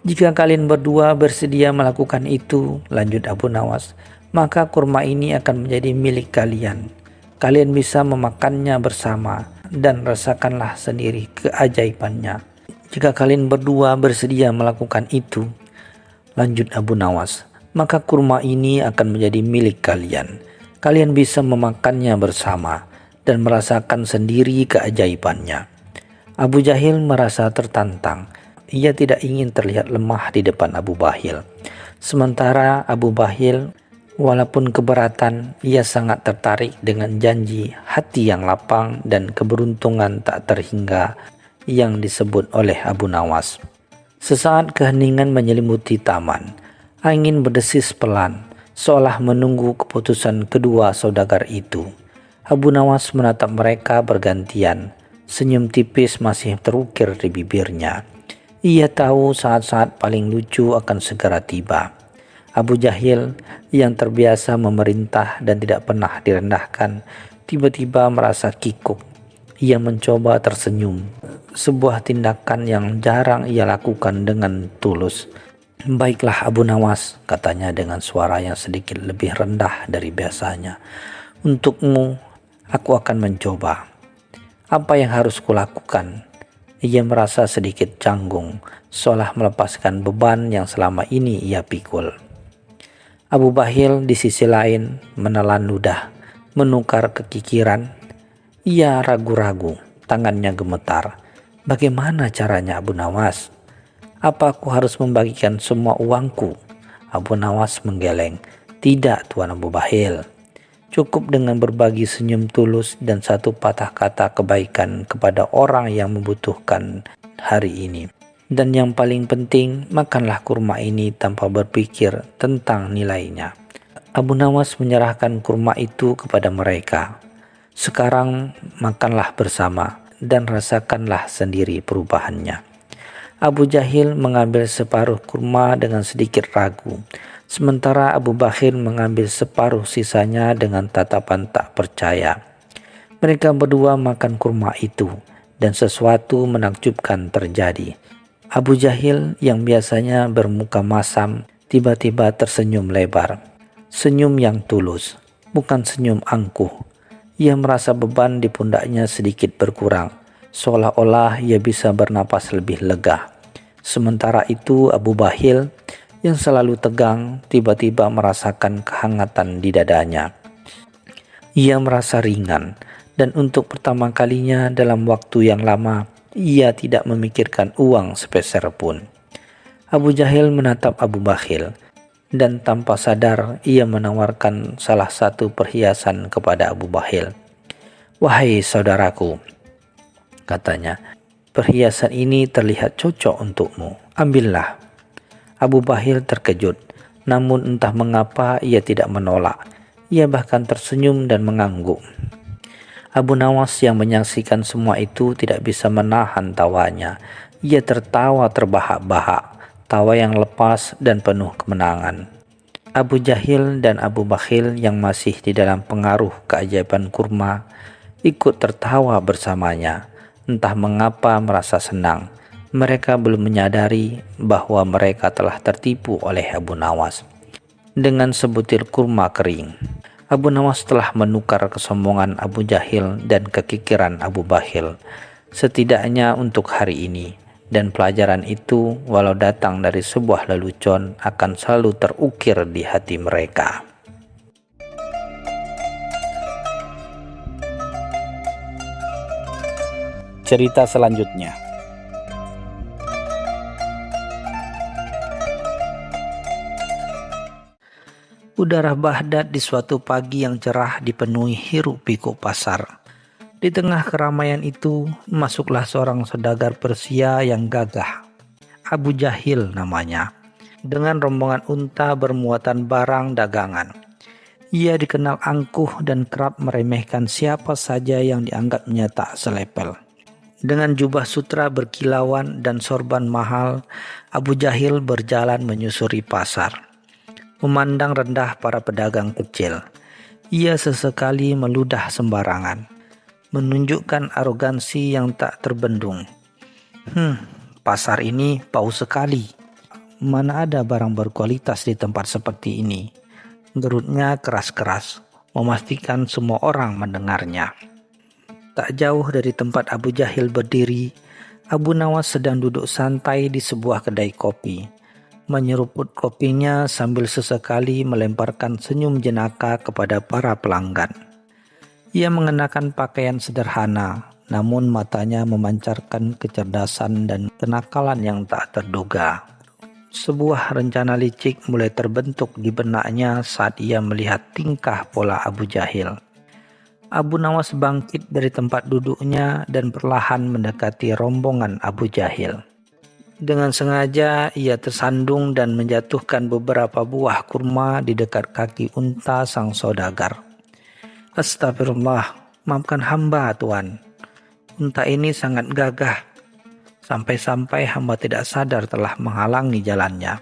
"Jika kalian berdua bersedia melakukan itu," lanjut Abu Nawas, "maka kurma ini akan menjadi milik kalian. Kalian bisa memakannya bersama dan rasakanlah sendiri keajaibannya." "Jika kalian berdua bersedia melakukan itu," lanjut Abu Nawas, "maka kurma ini akan menjadi milik kalian. Kalian bisa memakannya bersama dan merasakan sendiri keajaibannya." Abu Jahil merasa tertantang. Ia tidak ingin terlihat lemah di depan Abu Bahil. Sementara Abu Bahil, walaupun keberatan, ia sangat tertarik dengan janji hati yang lapang dan keberuntungan tak terhingga yang disebut oleh Abu Nawas. Sesaat keheningan menyelimuti taman. Angin berdesis pelan, seolah menunggu keputusan kedua saudagar itu. Abu Nawas menatap mereka bergantian. Senyum tipis masih terukir di bibirnya. Ia tahu saat-saat paling lucu akan segera tiba. Abu Jahil yang terbiasa memerintah dan tidak pernah direndahkan, tiba-tiba merasa kikuk. Ia mencoba tersenyum, sebuah tindakan yang jarang ia lakukan dengan tulus. "Baiklah Abu Nawas," katanya dengan suara yang sedikit lebih rendah dari biasanya. "Untukmu, aku akan mencoba. Apa yang harus kulakukan?" Ia merasa sedikit canggung, seolah melepaskan beban yang selama ini ia pikul. Abu Bahil di sisi lain menelan ludah, menukar kekikiran. Ia ragu-ragu, tangannya gemetar. Bagaimana caranya Abu Nawas? Apa aku harus membagikan semua uangku? Abu Nawas menggeleng. Tidak, Tuan Abu Bahil. Cukup dengan berbagi senyum tulus dan satu patah kata kebaikan kepada orang yang membutuhkan hari ini. Dan yang paling penting, makanlah kurma ini tanpa berpikir tentang nilainya. Abu Nawas menyerahkan kurma itu kepada mereka. Sekarang makanlah bersama dan rasakanlah sendiri perubahannya. Abu Jahil mengambil separuh kurma dengan sedikit ragu, sementara Abu Bahil mengambil separuh sisanya dengan tatapan tak percaya. Mereka berdua makan kurma itu, dan sesuatu menakjubkan terjadi. Abu Jahil yang biasanya bermuka masam tiba-tiba tersenyum lebar. Senyum yang tulus, bukan senyum angkuh. Ia merasa beban di pundaknya sedikit berkurang, seolah-olah ia bisa bernapas lebih lega. Sementara itu Abu Bahil yang selalu tegang tiba-tiba merasakan kehangatan di dadanya. Ia merasa ringan, dan untuk pertama kalinya dalam waktu yang lama, ia tidak memikirkan uang sepeser pun. Abu Jahil menatap Abu Bahil, dan tanpa sadar ia menawarkan salah satu perhiasan kepada Abu Bahil. "Wahai saudaraku," katanya, "perhiasan ini terlihat cocok untukmu. Ambillah." Abu Bahil terkejut, namun entah mengapa ia tidak menolak. Ia bahkan tersenyum dan mengangguk. Abu Nawas yang menyaksikan semua itu tidak bisa menahan tawanya. Ia tertawa terbahak-bahak, tawa yang lepas dan penuh kemenangan. Abu Jahil dan Abu Bahil yang masih di dalam pengaruh keajaiban kurma ikut tertawa bersamanya. Entah mengapa merasa senang. Mereka belum menyadari bahwa mereka telah tertipu oleh Abu Nawas dengan sebutir kurma kering. Abu Nawas telah menukar kesombongan Abu Jahil dan kekikiran Abu Bahil, setidaknya untuk hari ini. Dan pelajaran itu, walau datang dari sebuah lelucon, akan selalu terukir di hati mereka. Cerita selanjutnya. Udara Baghdad di suatu pagi yang cerah dipenuhi hiruk-pikuk pasar. Di tengah keramaian itu, masuklah seorang saudagar Persia yang gagah. Abu Jahil namanya, dengan rombongan unta bermuatan barang dagangan. Ia dikenal angkuh dan kerap meremehkan siapa saja yang dianggapnya tak selepel. Dengan jubah sutra berkilauan dan sorban mahal, Abu Jahil berjalan menyusuri pasar. Memandang rendah para pedagang kecil, ia sesekali meludah sembarangan, menunjukkan arogansi yang tak terbendung. Pasar ini paus sekali. Mana ada barang berkualitas di tempat seperti ini? Gerutnya keras-keras, memastikan semua orang mendengarnya. Tak jauh dari tempat Abu Jahil berdiri, Abu Nawas sedang duduk santai di sebuah kedai kopi, menyeruput kopinya sambil sesekali melemparkan senyum jenaka kepada para pelanggan. Ia mengenakan pakaian sederhana, namun matanya memancarkan kecerdasan dan kenakalan yang tak terduga. Sebuah rencana licik mulai terbentuk di benaknya saat ia melihat tingkah pola Abu Jahil. Abu Nawas bangkit dari tempat duduknya dan perlahan mendekati rombongan Abu Jahil. Dengan sengaja ia tersandung dan menjatuhkan beberapa buah kurma di dekat kaki unta sang saudagar. "Astagfirullah, maafkan hamba Tuan. Unta ini sangat gagah. Sampai-sampai hamba tidak sadar telah menghalangi jalannya,"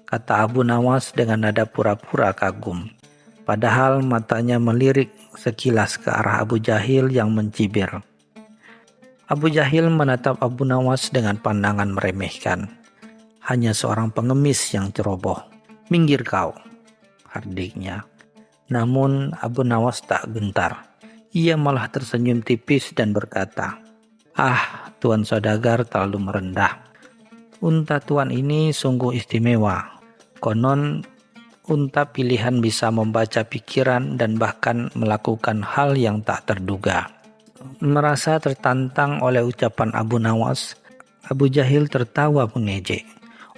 kata Abu Nawas dengan nada pura-pura kagum. Padahal matanya melirik sekilas ke arah Abu Jahil yang mencibir. Abu Jahil menatap Abu Nawas dengan pandangan meremehkan. "Hanya seorang pengemis yang ceroboh. Minggir kau," hardiknya. Namun Abu Nawas tak gentar. Ia malah tersenyum tipis dan berkata, Ah, Tuan Saudagar terlalu merendah. Unta Tuan ini sungguh istimewa. Konon unta pilihan bisa membaca pikiran dan bahkan melakukan hal yang tak terduga. Merasa tertantang oleh ucapan Abu Nawas, Abu Jahil tertawa mengejek.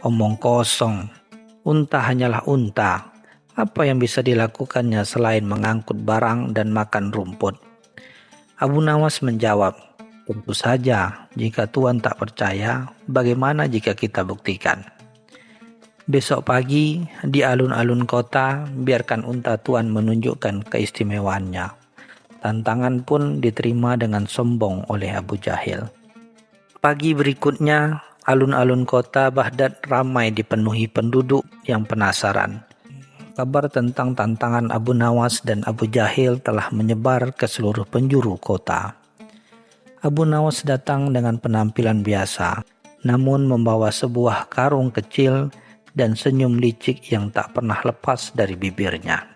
Omong kosong, unta hanyalah unta. Apa yang bisa dilakukannya selain mengangkut barang dan makan rumput? Abu Nawas menjawab, tentu saja, jika Tuan tak percaya, bagaimana jika kita buktikan? Besok pagi, di alun-alun kota, biarkan unta Tuan menunjukkan keistimewaannya. Tantangan pun diterima dengan sombong oleh Abu Jahil. Pagi berikutnya, alun-alun kota Baghdad ramai dipenuhi penduduk yang penasaran. Kabar tentang tantangan Abu Nawas dan Abu Jahil telah menyebar ke seluruh penjuru kota. Abu Nawas datang dengan penampilan biasa, namun membawa sebuah karung kecil dan senyum licik yang tak pernah lepas dari bibirnya.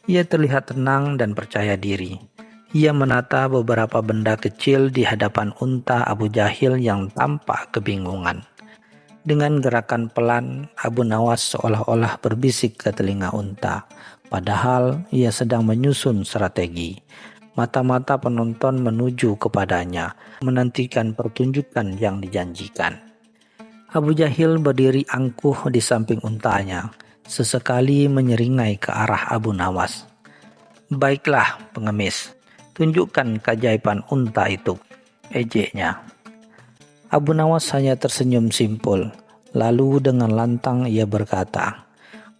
Ia terlihat tenang dan percaya diri. Ia menata beberapa benda kecil di hadapan unta Abu Jahil yang tampak kebingungan. Dengan gerakan pelan, Abu Nawas seolah-olah berbisik ke telinga unta, padahal ia sedang menyusun strategi. Mata-mata penonton menuju kepadanya, menantikan pertunjukan yang dijanjikan. Abu Jahil berdiri angkuh di samping untanya, sesekali menyeringai ke arah Abu Nawas. Baiklah, pengemis, tunjukkan keajaiban unta itu, ejeknya. Abu Nawas hanya tersenyum simpul, lalu dengan lantang ia berkata,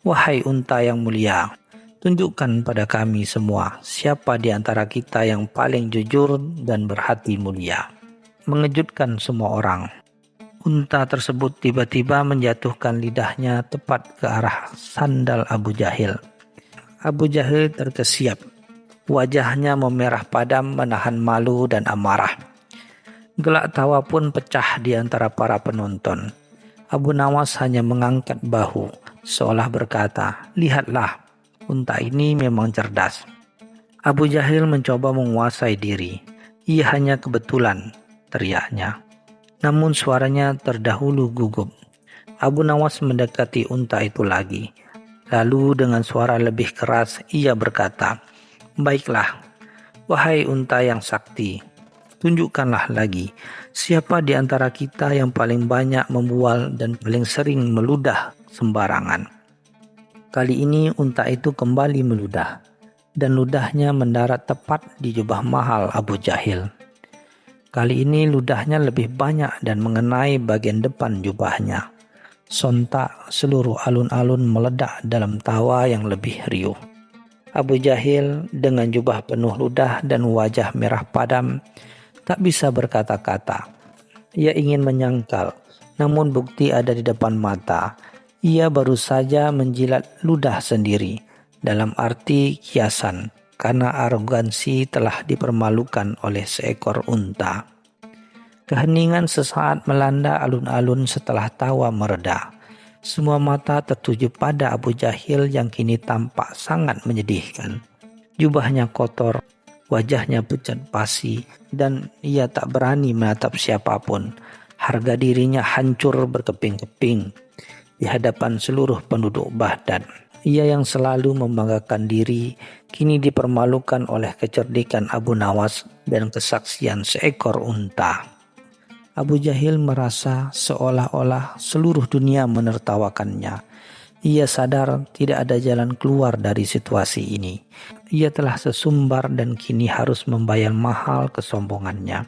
"Wahai unta yang mulia, tunjukkan pada kami semua siapa di antara kita yang paling jujur dan berhati mulia." Mengejutkan semua orang, unta tersebut tiba-tiba menjatuhkan lidahnya tepat ke arah sandal Abu Jahil. Abu Jahil terkesiap, wajahnya memerah padam menahan malu dan amarah. Gelak tawa pun pecah di antara para penonton. Abu Nawas hanya mengangkat bahu, seolah berkata, "Lihatlah, unta ini memang cerdas." Abu Jahil mencoba menguasai diri. "Ia hanya kebetulan," teriaknya. Namun suaranya terdahulu gugup. Abu Nawas mendekati unta itu lagi. Lalu dengan suara lebih keras ia berkata, "Baiklah, wahai unta yang sakti, tunjukkanlah lagi siapa di antara kita yang paling banyak membual dan paling sering meludah sembarangan." Kali ini unta itu kembali meludah, dan ludahnya mendarat tepat di jubah mahal Abu Jahil. Kali ini ludahnya lebih banyak dan mengenai bagian depan jubahnya. Sontak seluruh alun-alun meledak dalam tawa yang lebih riuh. Abu Jahil dengan jubah penuh ludah dan wajah merah padam tak bisa berkata-kata. Ia ingin menyangkal, namun bukti ada di depan mata. Ia baru saja menjilat ludah sendiri, dalam arti kiasan, karena arogansi telah dipermalukan oleh seekor unta. Keheningan sesaat melanda alun-alun setelah tawa mereda. Semua mata tertuju pada Abu Jahil yang kini tampak sangat menyedihkan. Jubahnya kotor, wajahnya pucat pasi, dan ia tak berani menatap siapapun. Harga dirinya hancur berkeping-keping di hadapan seluruh penduduk Baghdad. Ia yang selalu membanggakan diri, kini dipermalukan oleh kecerdikan Abu Nawas dan kesaksian seekor unta. Abu Jahil merasa seolah-olah seluruh dunia menertawakannya. Ia sadar tidak ada jalan keluar dari situasi ini. Ia telah sesumbar dan kini harus membayar mahal kesombongannya.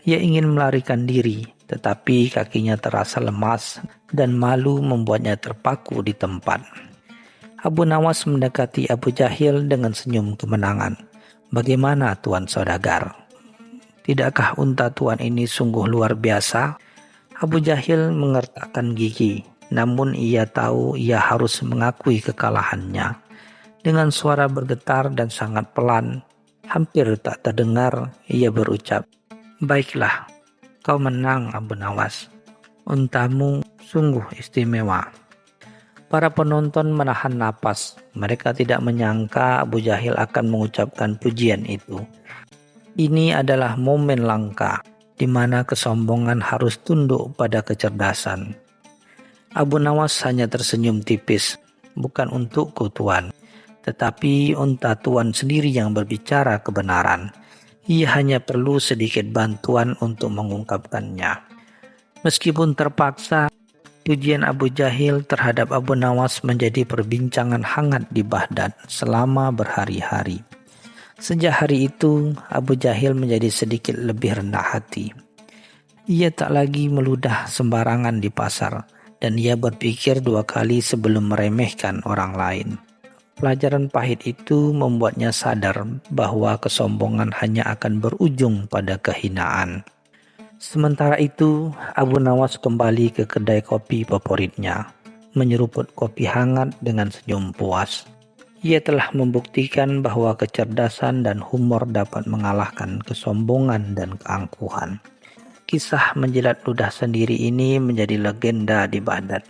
Ia ingin melarikan diri, tetapi kakinya terasa lemas dan malu membuatnya terpaku di tempat. Abu Nawas mendekati Abu Jahil dengan senyum kemenangan. "Bagaimana Tuan Saudagar? Tidakkah unta Tuan ini sungguh luar biasa?" Abu Jahil mengertakkan gigi, namun ia tahu ia harus mengakui kekalahannya. Dengan suara bergetar dan sangat pelan, hampir tak terdengar, ia berucap, "Baiklah, kau menang Abu Nawas. Untamu sungguh istimewa." Para penonton menahan napas. Mereka tidak menyangka Abu Jahil akan mengucapkan pujian itu. Ini adalah momen langka. di mana kesombongan harus tunduk pada kecerdasan. Abu Nawas hanya tersenyum tipis, bukan untukku Tuan, tetapi unta Tuan sendiri yang berbicara kebenaran. Ia hanya perlu sedikit bantuan untuk mengungkapkannya. Meskipun terpaksa, pujian Abu Jahil terhadap Abu Nawas menjadi perbincangan hangat di Baghdad selama berhari-hari. Sejak hari itu, Abu Jahil menjadi sedikit lebih rendah hati. Ia tak lagi meludah sembarangan di pasar, dan ia berpikir 2 kali sebelum meremehkan orang lain. Pelajaran pahit itu membuatnya sadar bahwa kesombongan hanya akan berujung pada kehinaan. Sementara itu, Abu Nawas kembali ke kedai kopi favoritnya, menyeruput kopi hangat dengan senyum puas. Ia telah membuktikan bahwa kecerdasan dan humor dapat mengalahkan kesombongan dan keangkuhan. Kisah menjilat ludah sendiri ini menjadi legenda di Baghdad,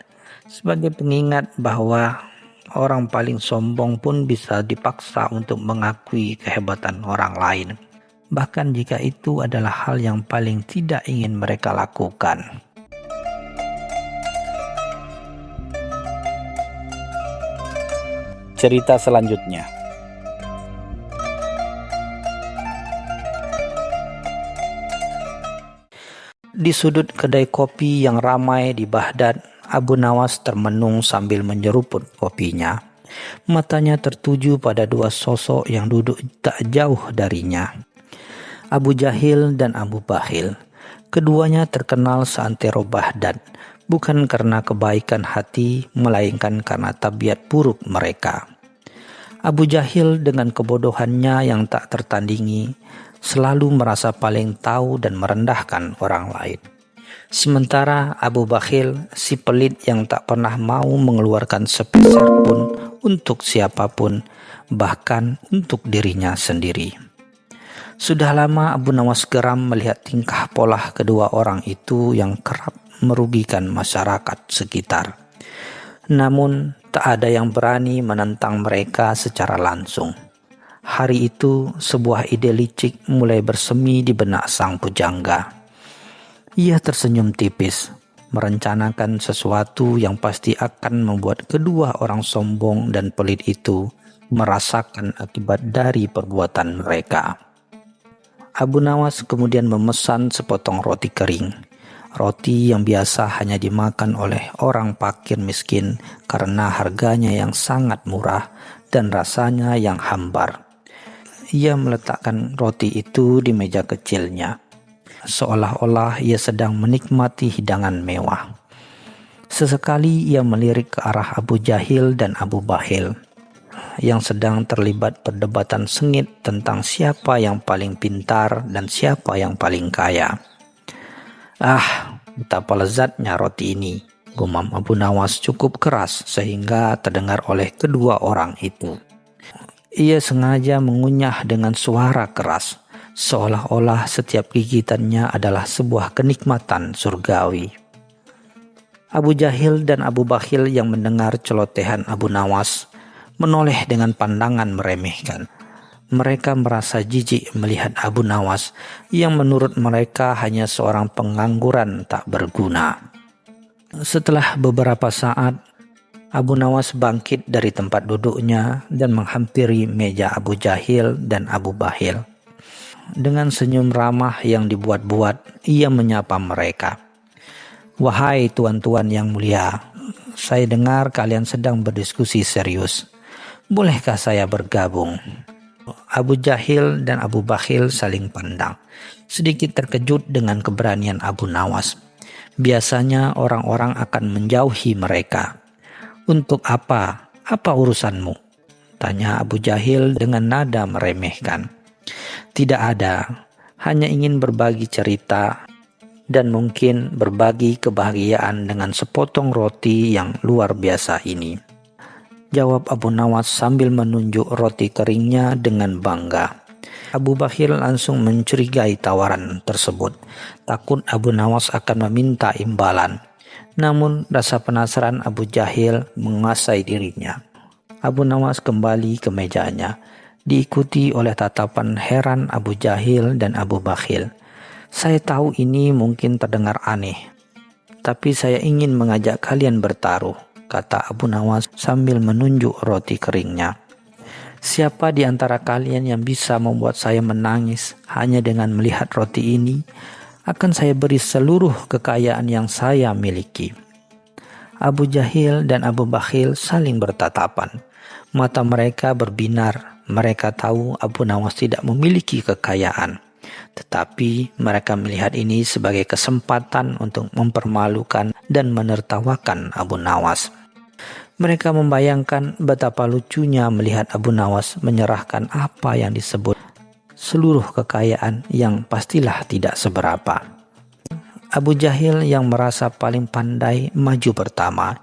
sebagai pengingat bahwa orang paling sombong pun bisa dipaksa untuk mengakui kehebatan orang lain, bahkan jika itu adalah hal yang paling tidak ingin mereka lakukan. Cerita selanjutnya. Di sudut kedai kopi yang ramai di Baghdad, Abu Nawas termenung sambil menyeruput kopinya. Matanya tertuju pada 2 sosok yang duduk tak jauh darinya, Abu Jahil dan Abu Bakhil. Keduanya terkenal seantero Baghdad, bukan karena kebaikan hati, melainkan karena tabiat buruk mereka. Abu Jahil dengan kebodohannya yang tak tertandingi, selalu merasa paling tahu dan merendahkan orang lain. Sementara Abu Bakhil, si pelit yang tak pernah mau mengeluarkan sepeser pun untuk siapapun, bahkan untuk dirinya sendiri. Sudah lama Abu Nawas geram melihat tingkah pola kedua orang itu yang kerap merugikan masyarakat sekitar. Namun tak ada yang berani menentang mereka secara langsung. Hari itu sebuah ide licik mulai bersemi di benak sang pujangga. Ia tersenyum tipis, merencanakan sesuatu yang pasti akan membuat kedua orang sombong dan pelit itu merasakan akibat dari perbuatan mereka. Abu Nawas kemudian memesan sepotong roti kering. Roti yang biasa hanya dimakan oleh orang fakir miskin karena harganya yang sangat murah dan rasanya yang hambar. Ia meletakkan roti itu di meja kecilnya, seolah-olah ia sedang menikmati hidangan mewah. Sesekali ia melirik ke arah Abu Jahil dan Abu Bakhil yang sedang terlibat perdebatan sengit tentang siapa yang paling pintar dan siapa yang paling kaya. "Ah, betapa lezatnya roti ini," gumam Abu Nawas cukup keras sehingga terdengar oleh kedua orang itu. Ia sengaja mengunyah dengan suara keras, seolah-olah setiap gigitannya adalah sebuah kenikmatan surgawi. Abu Jahil dan Abu Bakhil yang mendengar celotehan Abu Nawas menoleh dengan pandangan meremehkan. Mereka merasa jijik melihat Abu Nawas yang menurut mereka hanya seorang pengangguran tak berguna. Setelah beberapa saat, Abu Nawas bangkit dari tempat duduknya dan menghampiri meja Abu Jahil dan Abu Bakhil. Dengan senyum ramah yang dibuat-buat, ia menyapa mereka. "Wahai tuan-tuan yang mulia, saya dengar kalian sedang berdiskusi serius. Bolehkah saya bergabung?" Abu Jahil dan Abu Bakhil saling pandang, sedikit terkejut dengan keberanian Abu Nawas. Biasanya orang-orang akan menjauhi mereka. "Untuk apa? Apa urusanmu?" tanya Abu Jahil dengan nada meremehkan. "Tidak ada, hanya ingin berbagi cerita dan mungkin berbagi kebahagiaan dengan sepotong roti yang luar biasa ini," jawab Abu Nawas sambil menunjuk roti keringnya dengan bangga. Abu Bakhil langsung mencurigai tawaran tersebut, takut Abu Nawas akan meminta imbalan. Namun rasa penasaran Abu Jahil menguasai dirinya. Abu Nawas kembali ke mejanya, diikuti oleh tatapan heran Abu Jahil dan Abu Bakhil. Saya tahu ini mungkin terdengar aneh, tapi saya ingin mengajak kalian bertaruh, kata Abu Nawas sambil menunjuk roti keringnya. Siapa di antara kalian yang bisa membuat saya menangis hanya dengan melihat roti ini, akan saya beri seluruh kekayaan yang saya miliki. Abu Jahil dan Abu Bakhil saling bertatapan. Mata mereka berbinar. Mereka tahu Abu Nawas tidak memiliki kekayaan. Tetapi mereka melihat ini sebagai kesempatan untuk mempermalukan dan menertawakan Abu Nawas. Mereka membayangkan betapa lucunya melihat Abu Nawas menyerahkan apa yang disebut seluruh kekayaan yang pastilah tidak seberapa. Abu Jahil yang merasa paling pandai maju pertama.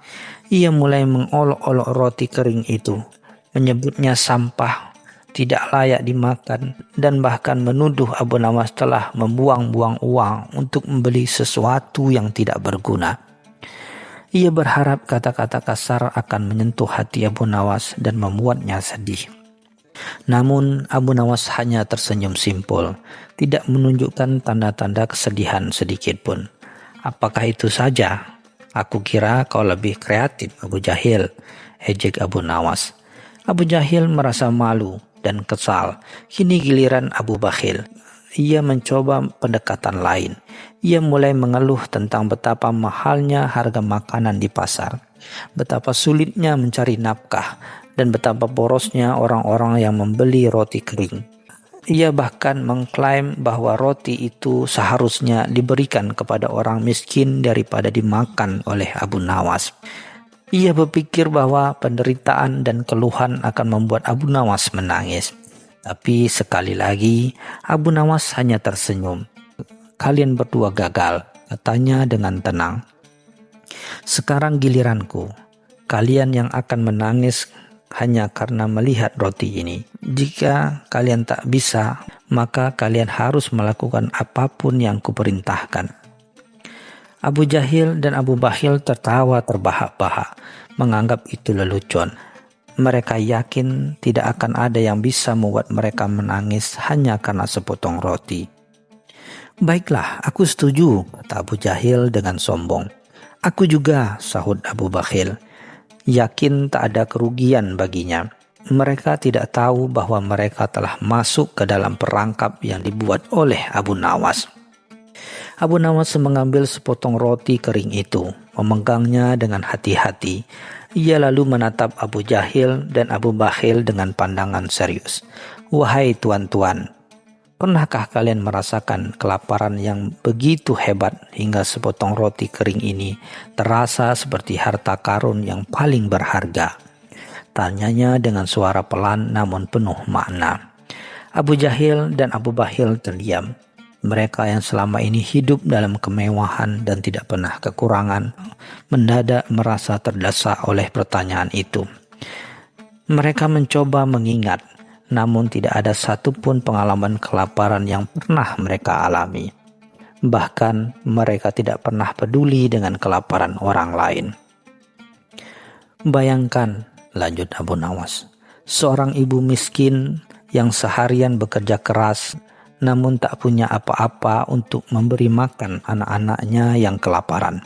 Ia mulai mengolok-olok roti kering itu, menyebutnya sampah, tidak layak dimakan, dan bahkan menuduh Abu Nawas telah membuang-buang uang untuk membeli sesuatu yang tidak berguna. Ia berharap kata-kata kasar akan menyentuh hati Abu Nawas dan membuatnya sedih. Namun Abu Nawas hanya tersenyum simpul, tidak menunjukkan tanda-tanda kesedihan sedikit pun. Apakah itu saja? Aku kira kau lebih kreatif, Abu Jahil, ejek Abu Nawas. Abu Jahil merasa malu dan kesal. Kini giliran Abu Bakhil. Ia mencoba pendekatan lain. Ia mulai mengeluh tentang betapa mahalnya harga makanan di pasar, betapa sulitnya mencari nafkah, dan betapa borosnya orang-orang yang membeli roti kering. Ia bahkan mengklaim bahwa roti itu seharusnya diberikan kepada orang miskin daripada dimakan oleh Abu Nawas. Ia berpikir bahwa penderitaan dan keluhan akan membuat Abu Nawas menangis. Tapi sekali lagi Abu Nawas hanya tersenyum. Kalian berdua gagal, katanya dengan tenang. Sekarang giliranku. Kalian yang akan menangis hanya karena melihat roti ini. Jika kalian tak bisa, maka kalian harus melakukan apapun yang kuperintahkan. Abu Jahil dan Abu Bakhil tertawa terbahak-bahak, menganggap itu lelucon. Mereka yakin tidak akan ada yang bisa membuat mereka menangis hanya karena sepotong roti. Baiklah, aku setuju, kata Abu Jahil dengan sombong. Aku juga, sahut Abu Bakhil. Yakin tak ada kerugian baginya. Mereka tidak tahu bahwa mereka telah masuk ke dalam perangkap yang dibuat oleh Abu Nawas. Abu Nawas mengambil sepotong roti kering itu, memegangnya dengan hati-hati. Ia lalu menatap Abu Jahil dan Abu Bakhil dengan pandangan serius. Wahai tuan-tuan, pernahkah kalian merasakan kelaparan yang begitu hebat hingga sepotong roti kering ini terasa seperti harta karun yang paling berharga? Tanyanya dengan suara pelan namun penuh makna. Abu Jahil dan Abu Bakhil terdiam. Mereka yang selama ini hidup dalam kemewahan dan tidak pernah kekurangan, mendadak merasa terdesak oleh pertanyaan itu. Mereka mencoba mengingat, namun tidak ada satupun pengalaman kelaparan yang pernah mereka alami. Bahkan mereka tidak pernah peduli dengan kelaparan orang lain. Bayangkan, lanjut Abu Nawas, seorang ibu miskin yang seharian bekerja keras namun tak punya apa-apa untuk memberi makan anak-anaknya yang kelaparan.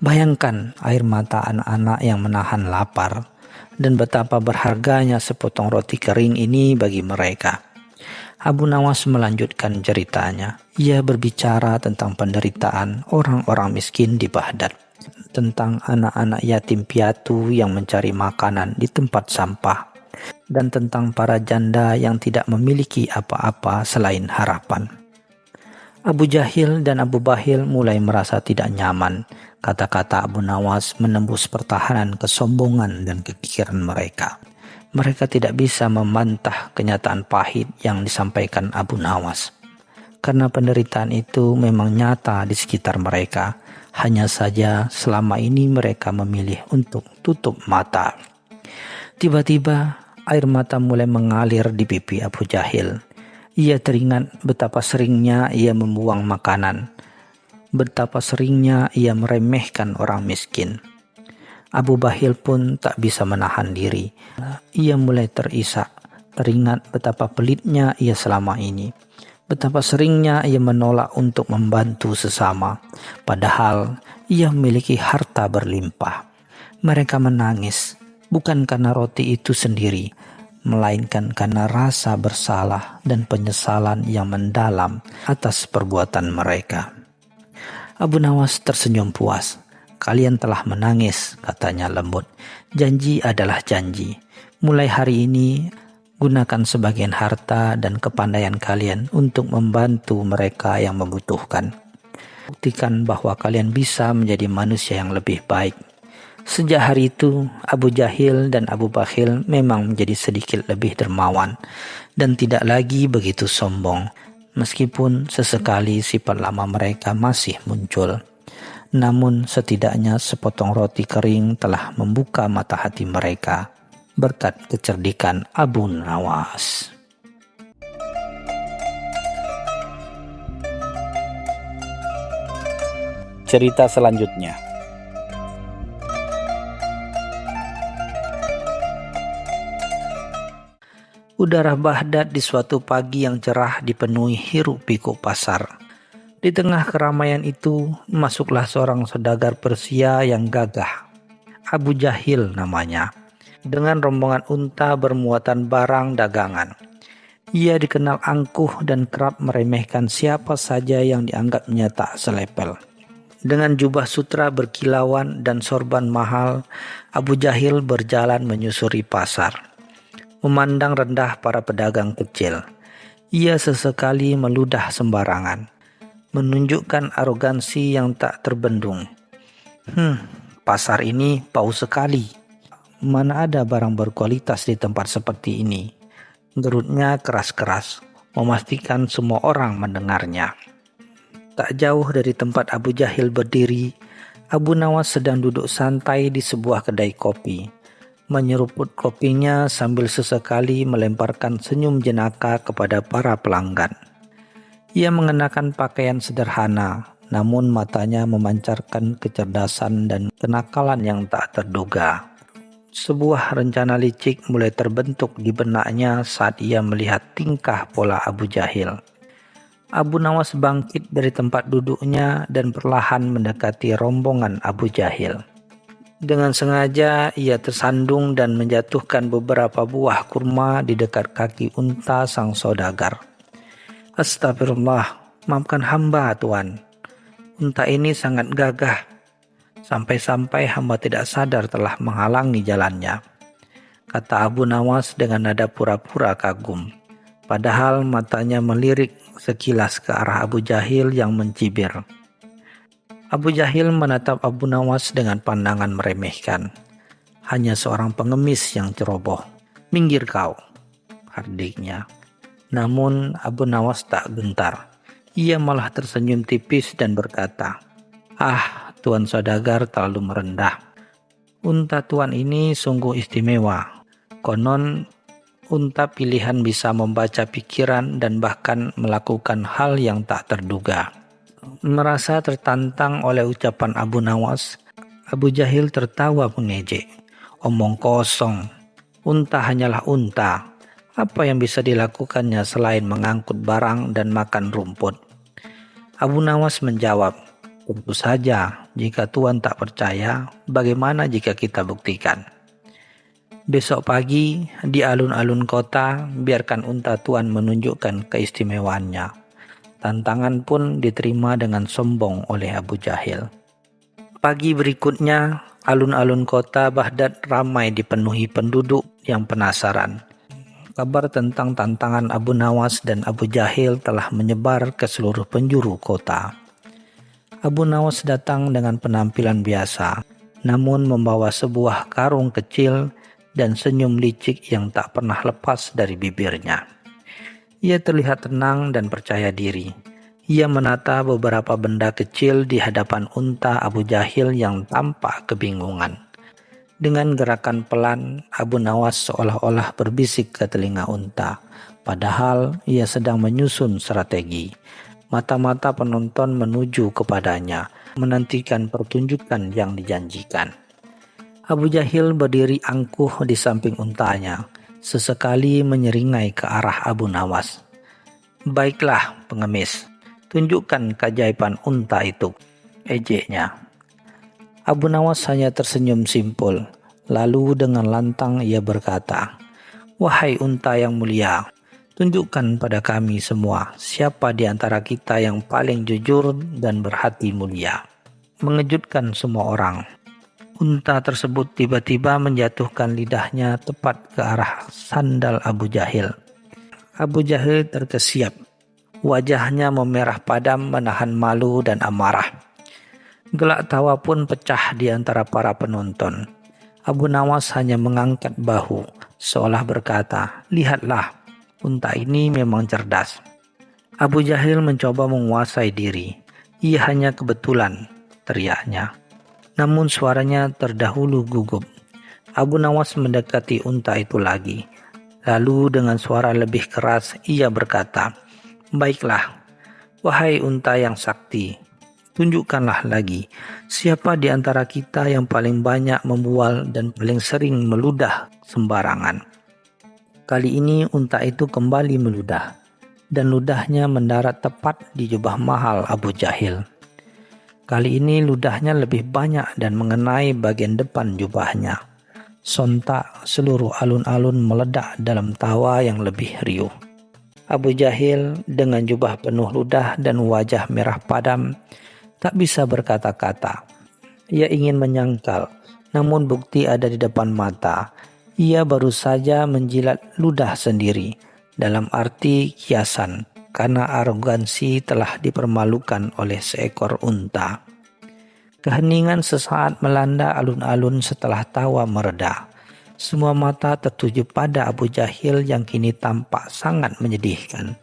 Bayangkan air mata anak-anak yang menahan lapar dan betapa berharganya sepotong roti kering ini bagi mereka. Abu Nawas melanjutkan ceritanya. Ia berbicara tentang penderitaan orang-orang miskin di Baghdad, tentang anak-anak yatim piatu yang mencari makanan di tempat sampah, dan tentang para janda yang tidak memiliki apa-apa selain harapan. Abu Jahil dan Abu Bakhil mulai merasa tidak nyaman. Kata-kata Abu Nawas menembus pertahanan kesombongan dan kekikiran mereka. Mereka tidak bisa membantah kenyataan pahit yang disampaikan Abu Nawas. Karena penderitaan itu memang nyata di sekitar mereka. Hanya saja selama ini mereka memilih untuk tutup mata. Tiba-tiba air mata mulai mengalir di pipi Abu Jahil. Ia teringat betapa seringnya ia membuang makanan, betapa seringnya ia meremehkan orang miskin. Abu Bakhil pun tak bisa menahan diri. Ia mulai terisak, teringat betapa pelitnya ia selama ini. Betapa seringnya ia menolak untuk membantu sesama, padahal ia memiliki harta berlimpah. Mereka menangis, bukan karena roti itu sendiri, melainkan karena rasa bersalah dan penyesalan yang mendalam atas perbuatan mereka. Abu Nawas tersenyum puas. "Kalian telah menangis," katanya lembut. "Janji adalah janji. Mulai hari ini, gunakan sebagian harta dan kepandaian kalian untuk membantu mereka yang membutuhkan. Buktikan bahwa kalian bisa menjadi manusia yang lebih baik." Sejak hari itu, Abu Jahil dan Abu Bakhil memang menjadi sedikit lebih dermawan dan tidak lagi begitu sombong, meskipun sesekali sifat lama mereka masih muncul. Namun setidaknya sepotong roti kering telah membuka mata hati mereka berkat kecerdikan Abu Nawas. Cerita selanjutnya. Udara Baghdad di suatu pagi yang cerah dipenuhi hiruk-pikuk pasar. Di tengah keramaian itu, masuklah seorang saudagar Persia yang gagah. Abu Jahil namanya, dengan rombongan unta bermuatan barang dagangan. Ia dikenal angkuh dan kerap meremehkan siapa saja yang dianggapnya tak selepel. Dengan jubah sutra berkilauan dan sorban mahal, Abu Jahil berjalan menyusuri pasar, memandang rendah para pedagang kecil. Ia sesekali meludah sembarangan, menunjukkan arogansi yang tak terbendung. Pasar ini bau sekali. Mana ada barang berkualitas di tempat seperti ini? Gerutnya keras-keras, memastikan semua orang mendengarnya. Tak jauh dari tempat Abu Jahil berdiri, Abu Nawas sedang duduk santai di sebuah kedai kopi, menyeruput kopinya sambil sesekali melemparkan senyum jenaka kepada para pelanggan. Ia mengenakan pakaian sederhana, namun matanya memancarkan kecerdasan dan kenakalan yang tak terduga. Sebuah rencana licik mulai terbentuk di benaknya saat ia melihat tingkah pola Abu Jahil. Abu Nawas bangkit dari tempat duduknya dan perlahan mendekati rombongan Abu Jahil. Dengan sengaja ia tersandung dan menjatuhkan beberapa buah kurma di dekat kaki unta sang saudagar. "Astagfirullah, maafkan hamba Tuan. Unta ini sangat gagah. Sampai-sampai hamba tidak sadar telah menghalangi jalannya," kata Abu Nawas dengan nada pura-pura kagum. Padahal matanya melirik sekilas ke arah Abu Jahil yang mencibir. Abu Jahil menatap Abu Nawas dengan pandangan meremehkan. "Hanya seorang pengemis yang ceroboh. Minggir kau," hardiknya. Namun Abu Nawas tak gentar. Ia malah tersenyum tipis dan berkata, "Ah, Tuan saudagar terlalu merendah. Unta Tuan ini sungguh istimewa. Konon unta pilihan bisa membaca pikiran dan bahkan melakukan hal yang tak terduga." Merasa tertantang oleh ucapan Abu Nawas, Abu Jahil tertawa mengejek. "Omong kosong. Unta hanyalah unta. Apa yang bisa dilakukannya selain mengangkut barang dan makan rumput?" Abu Nawas menjawab, "Tentu saja, jika Tuan tak percaya, bagaimana jika kita buktikan? Besok pagi, di alun-alun kota, biarkan unta Tuan menunjukkan keistimewaannya." Tantangan pun diterima dengan sombong oleh Abu Jahil. Pagi berikutnya, alun-alun kota Baghdad ramai dipenuhi penduduk yang penasaran. Kabar tentang tantangan Abu Nawas dan Abu Jahil telah menyebar ke seluruh penjuru kota. Abu Nawas datang dengan penampilan biasa, namun membawa sebuah karung kecil dan senyum licik yang tak pernah lepas dari bibirnya. Ia terlihat tenang dan percaya diri. Ia menata beberapa benda kecil di hadapan unta Abu Jahil yang tampak kebingungan. Dengan gerakan pelan, Abu Nawas seolah-olah berbisik ke telinga unta, padahal ia sedang menyusun strategi. Mata-mata penonton menuju kepadanya, menantikan pertunjukan yang dijanjikan. Abu Jahil berdiri angkuh di samping untanya, sesekali menyeringai ke arah Abu Nawas. Baiklah pengemis, tunjukkan keajaiban unta itu, ejeknya. Abu Nawas hanya tersenyum simpul, lalu dengan lantang ia berkata, "Wahai unta yang mulia, tunjukkan pada kami semua siapa di antara kita yang paling jujur dan berhati mulia." Mengejutkan semua orang, unta tersebut tiba-tiba menjatuhkan lidahnya tepat ke arah sandal Abu Jahil. Abu Jahil terkesiap, wajahnya memerah padam menahan malu dan amarah. Gelak tawa pun pecah di antara para penonton. Abu Nawas hanya mengangkat bahu, seolah berkata, "Lihatlah, unta ini memang cerdas." Abu Jahil mencoba menguasai diri. "Ia hanya kebetulan," teriaknya. Namun suaranya terdahulu gugup. Abu Nawas mendekati unta itu lagi. Lalu dengan suara lebih keras ia berkata, "Baiklah, wahai unta yang sakti, tunjukkanlah lagi siapa di antara kita yang paling banyak membual dan paling sering meludah sembarangan." Kali ini unta itu kembali meludah, dan ludahnya mendarat tepat di jubah mahal Abu Jahil. Kali ini ludahnya lebih banyak dan mengenai bagian depan jubahnya. Sontak seluruh alun-alun meledak dalam tawa yang lebih riuh. Abu Jahil dengan jubah penuh ludah dan wajah merah padam tak bisa berkata-kata. Ia ingin menyangkal, namun bukti ada di depan mata. Ia baru saja menjilat ludah sendiri, dalam arti kiasan, karena arogansi telah dipermalukan oleh seekor unta. Keheningan sesaat melanda alun-alun setelah tawa mereda. Semua mata tertuju pada Abu Jahil yang kini tampak sangat menyedihkan.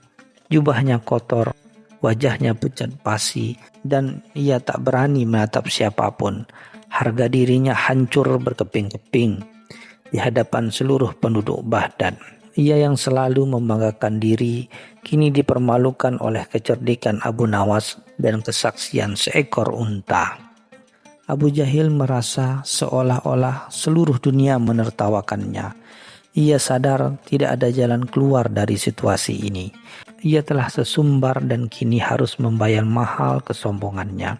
Jubahnya kotor, wajahnya pucat pasi, dan ia tak berani menatap siapapun. Harga dirinya hancur berkeping-keping di hadapan seluruh penduduk Baghdad. Ia yang selalu membanggakan diri, kini dipermalukan oleh kecerdikan Abu Nawas dan kesaksian seekor unta. Abu Jahil merasa seolah-olah seluruh dunia menertawakannya. Ia sadar tidak ada jalan keluar dari situasi ini. Ia telah sesumbar dan kini harus membayar mahal kesombongannya.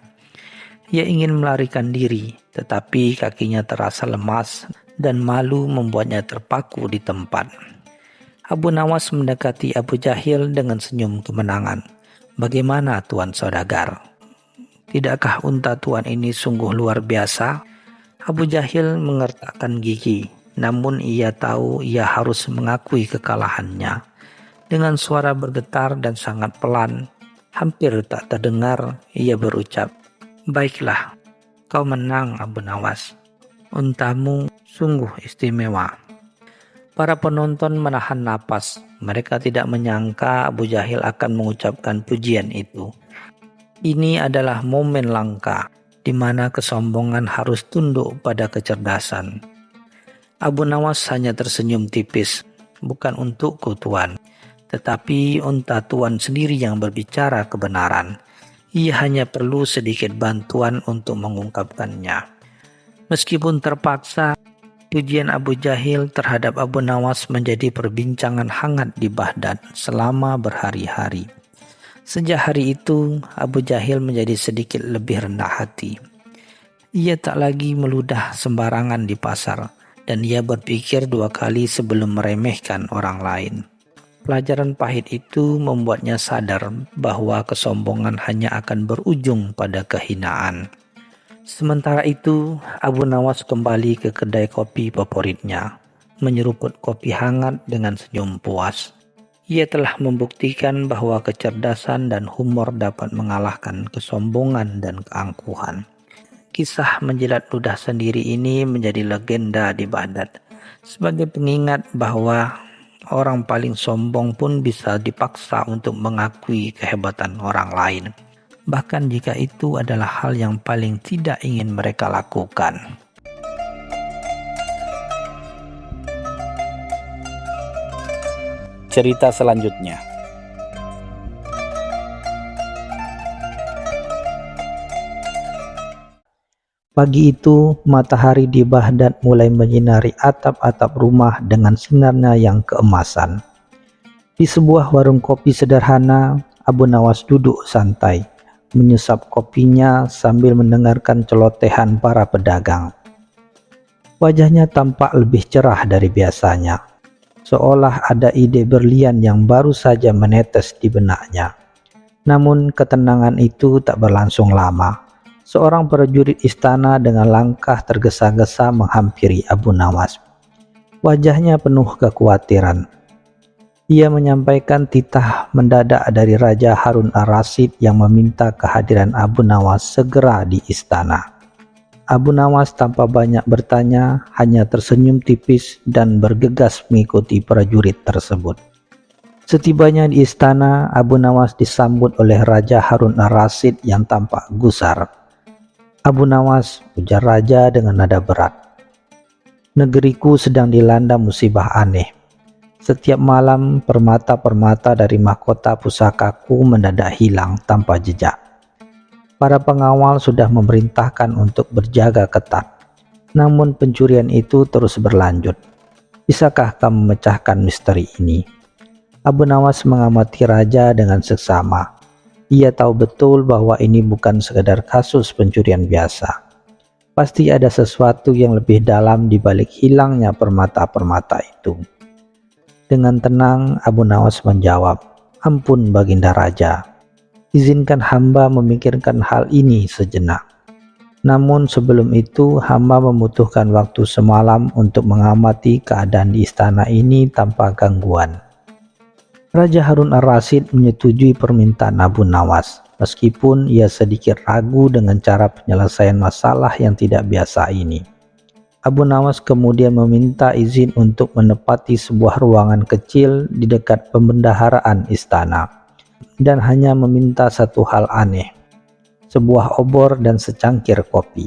Ia ingin melarikan diri, tetapi kakinya terasa lemas dan malu membuatnya terpaku di tempat. Abu Nawas mendekati Abu Jahil dengan senyum kemenangan. "Bagaimana Tuan Saudagar? Tidakkah unta tuan ini sungguh luar biasa?" Abu Jahil mengertakkan gigi, namun ia tahu ia harus mengakui kekalahannya. Dengan suara bergetar dan sangat pelan, hampir tak terdengar, ia berucap, "Baiklah, kau menang Abu Nawas. Untamu sungguh istimewa." Para penonton menahan napas. Mereka tidak menyangka Abu Jahil akan mengucapkan pujian itu. Ini adalah momen langka di mana kesombongan harus tunduk pada kecerdasan. Abu Nawas hanya tersenyum tipis. "Bukan untukku tuan, tetapi unta tuan sendiri yang berbicara kebenaran. Ia hanya perlu sedikit bantuan untuk mengungkapkannya." Meskipun terpaksa, pujian Abu Jahil terhadap Abu Nawas menjadi perbincangan hangat di Baghdad selama berhari-hari. Sejak hari itu, Abu Jahil menjadi sedikit lebih rendah hati. Ia tak lagi meludah sembarangan di pasar, dan ia berpikir dua kali sebelum meremehkan orang lain. Pelajaran pahit itu membuatnya sadar bahwa kesombongan hanya akan berujung pada kehinaan. Sementara itu, Abu Nawas kembali ke kedai kopi favoritnya, menyeruput kopi hangat dengan senyum puas. Ia telah membuktikan bahwa kecerdasan dan humor dapat mengalahkan kesombongan dan keangkuhan. Kisah menjilat ludah sendiri ini menjadi legenda di Baghdad, sebagai pengingat bahwa orang paling sombong pun bisa dipaksa untuk mengakui kehebatan orang lain, bahkan jika itu adalah hal yang paling tidak ingin mereka lakukan. Cerita selanjutnya. Pagi itu, matahari di Baghdad mulai menyinari atap-atap rumah dengan sinarnya yang keemasan. Di sebuah warung kopi sederhana, Abu Nawas duduk santai, menyesap kopinya sambil mendengarkan celotehan para pedagang. Wajahnya tampak lebih cerah dari biasanya, seolah ada ide berlian yang baru saja menetes di benaknya. Namun ketenangan itu tak berlangsung lama. Seorang prajurit istana dengan langkah tergesa-gesa menghampiri Abu Nawas. Wajahnya penuh kekhawatiran. Ia menyampaikan titah mendadak dari Raja Harun ar-Rasyid yang meminta kehadiran Abu Nawas segera di istana. Abu Nawas tanpa banyak bertanya hanya tersenyum tipis dan bergegas mengikuti prajurit tersebut. Setibanya di istana, Abu Nawas disambut oleh Raja Harun ar-Rasyid yang tampak gusar. "Abu Nawas," ujar raja dengan nada berat, "negeriku sedang dilanda musibah aneh. Setiap malam permata-permata dari mahkota pusakaku mendadak hilang tanpa jejak. Para pengawal sudah memerintahkan untuk berjaga ketat, namun pencurian itu terus berlanjut. Bisakah kamu memecahkan misteri ini?" Abu Nawas mengamati raja dengan seksama. Ia tahu betul bahwa ini bukan sekedar kasus pencurian biasa. Pasti ada sesuatu yang lebih dalam di balik hilangnya permata-permata itu. Dengan tenang, Abu Nawas menjawab, "Ampun Baginda Raja, izinkan hamba memikirkan hal ini sejenak. Namun sebelum itu hamba membutuhkan waktu semalam untuk mengamati keadaan di istana ini tanpa gangguan." Raja Harun ar-Rasyid menyetujui permintaan Abu Nawas, meskipun ia sedikit ragu dengan cara penyelesaian masalah yang tidak biasa ini. Abu Nawas kemudian meminta izin untuk menempati sebuah ruangan kecil di dekat pembendaharaan istana, dan hanya meminta satu hal aneh, sebuah obor dan secangkir kopi.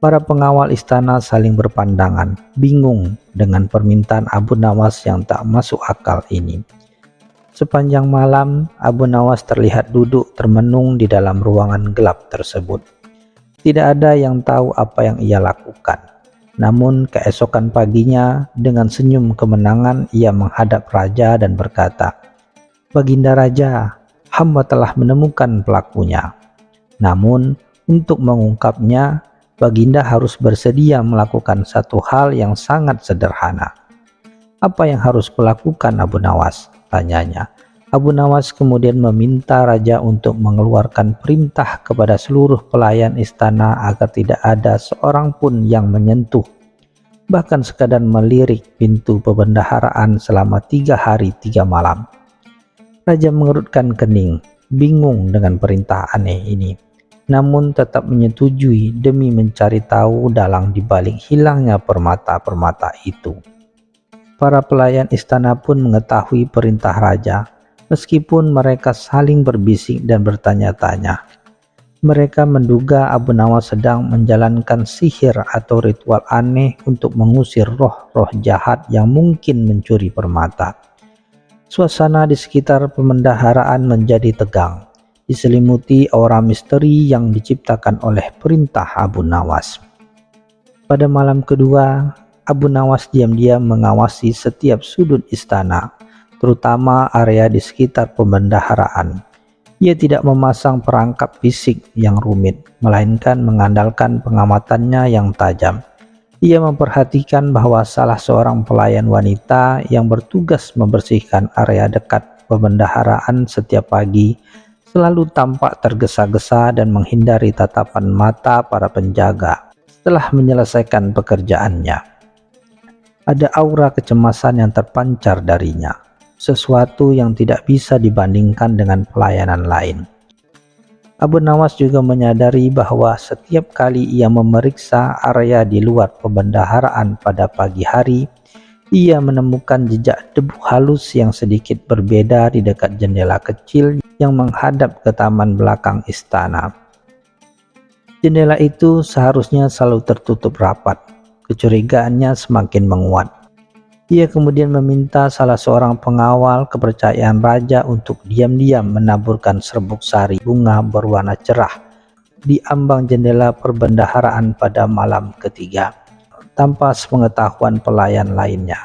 Para pengawal istana saling berpandangan, bingung dengan permintaan Abu Nawas yang tak masuk akal ini. Sepanjang malam, Abu Nawas terlihat duduk termenung di dalam ruangan gelap tersebut. Tidak ada yang tahu apa yang ia lakukan. Namun keesokan paginya, dengan senyum kemenangan ia menghadap raja dan berkata, "Baginda Raja, hamba telah menemukan pelakunya. Namun untuk mengungkapnya, Baginda harus bersedia melakukan satu hal yang sangat sederhana." "Apa yang harus kulakukan Abu Nawas?" tanyanya. Abu Nawas kemudian meminta raja untuk mengeluarkan perintah kepada seluruh pelayan istana agar tidak ada seorang pun yang menyentuh, bahkan sekadar melirik pintu pembendaharaan selama 3 hari 3 malam. Raja mengerutkan kening, bingung dengan perintah aneh ini, namun tetap menyetujui demi mencari tahu dalang dibalik hilangnya permata-permata itu. Para pelayan istana pun mengetahui perintah raja, meskipun mereka saling berbisik dan bertanya-tanya. Mereka menduga Abu Nawas sedang menjalankan sihir atau ritual aneh untuk mengusir roh-roh jahat yang mungkin mencuri permata. Suasana di sekitar pemendaharaan menjadi tegang, diselimuti aura misteri yang diciptakan oleh perintah Abu Nawas. Pada malam kedua, Abu Nawas diam-diam mengawasi setiap sudut istana, terutama area di sekitar pembendaharaan. Ia tidak memasang perangkap fisik yang rumit, melainkan mengandalkan pengamatannya yang tajam. Ia memperhatikan bahwa salah seorang pelayan wanita yang bertugas membersihkan area dekat pembendaharaan setiap pagi selalu tampak tergesa-gesa dan menghindari tatapan mata para penjaga setelah menyelesaikan pekerjaannya. Ada aura kecemasan yang terpancar darinya, sesuatu yang tidak bisa dibandingkan dengan pelayanan lain. Abu Nawas juga menyadari bahwa setiap kali ia memeriksa area di luar pembendaharaan pada pagi hari, ia menemukan jejak debu halus yang sedikit berbeda di dekat jendela kecil yang menghadap ke taman belakang istana. Jendela itu seharusnya selalu tertutup rapat. Kecurigaannya semakin menguat. Ia kemudian meminta salah seorang pengawal kepercayaan raja untuk diam-diam menaburkan serbuk sari bunga berwarna cerah di ambang jendela perbendaharaan pada malam ketiga, tanpa sepengetahuan pelayan lainnya.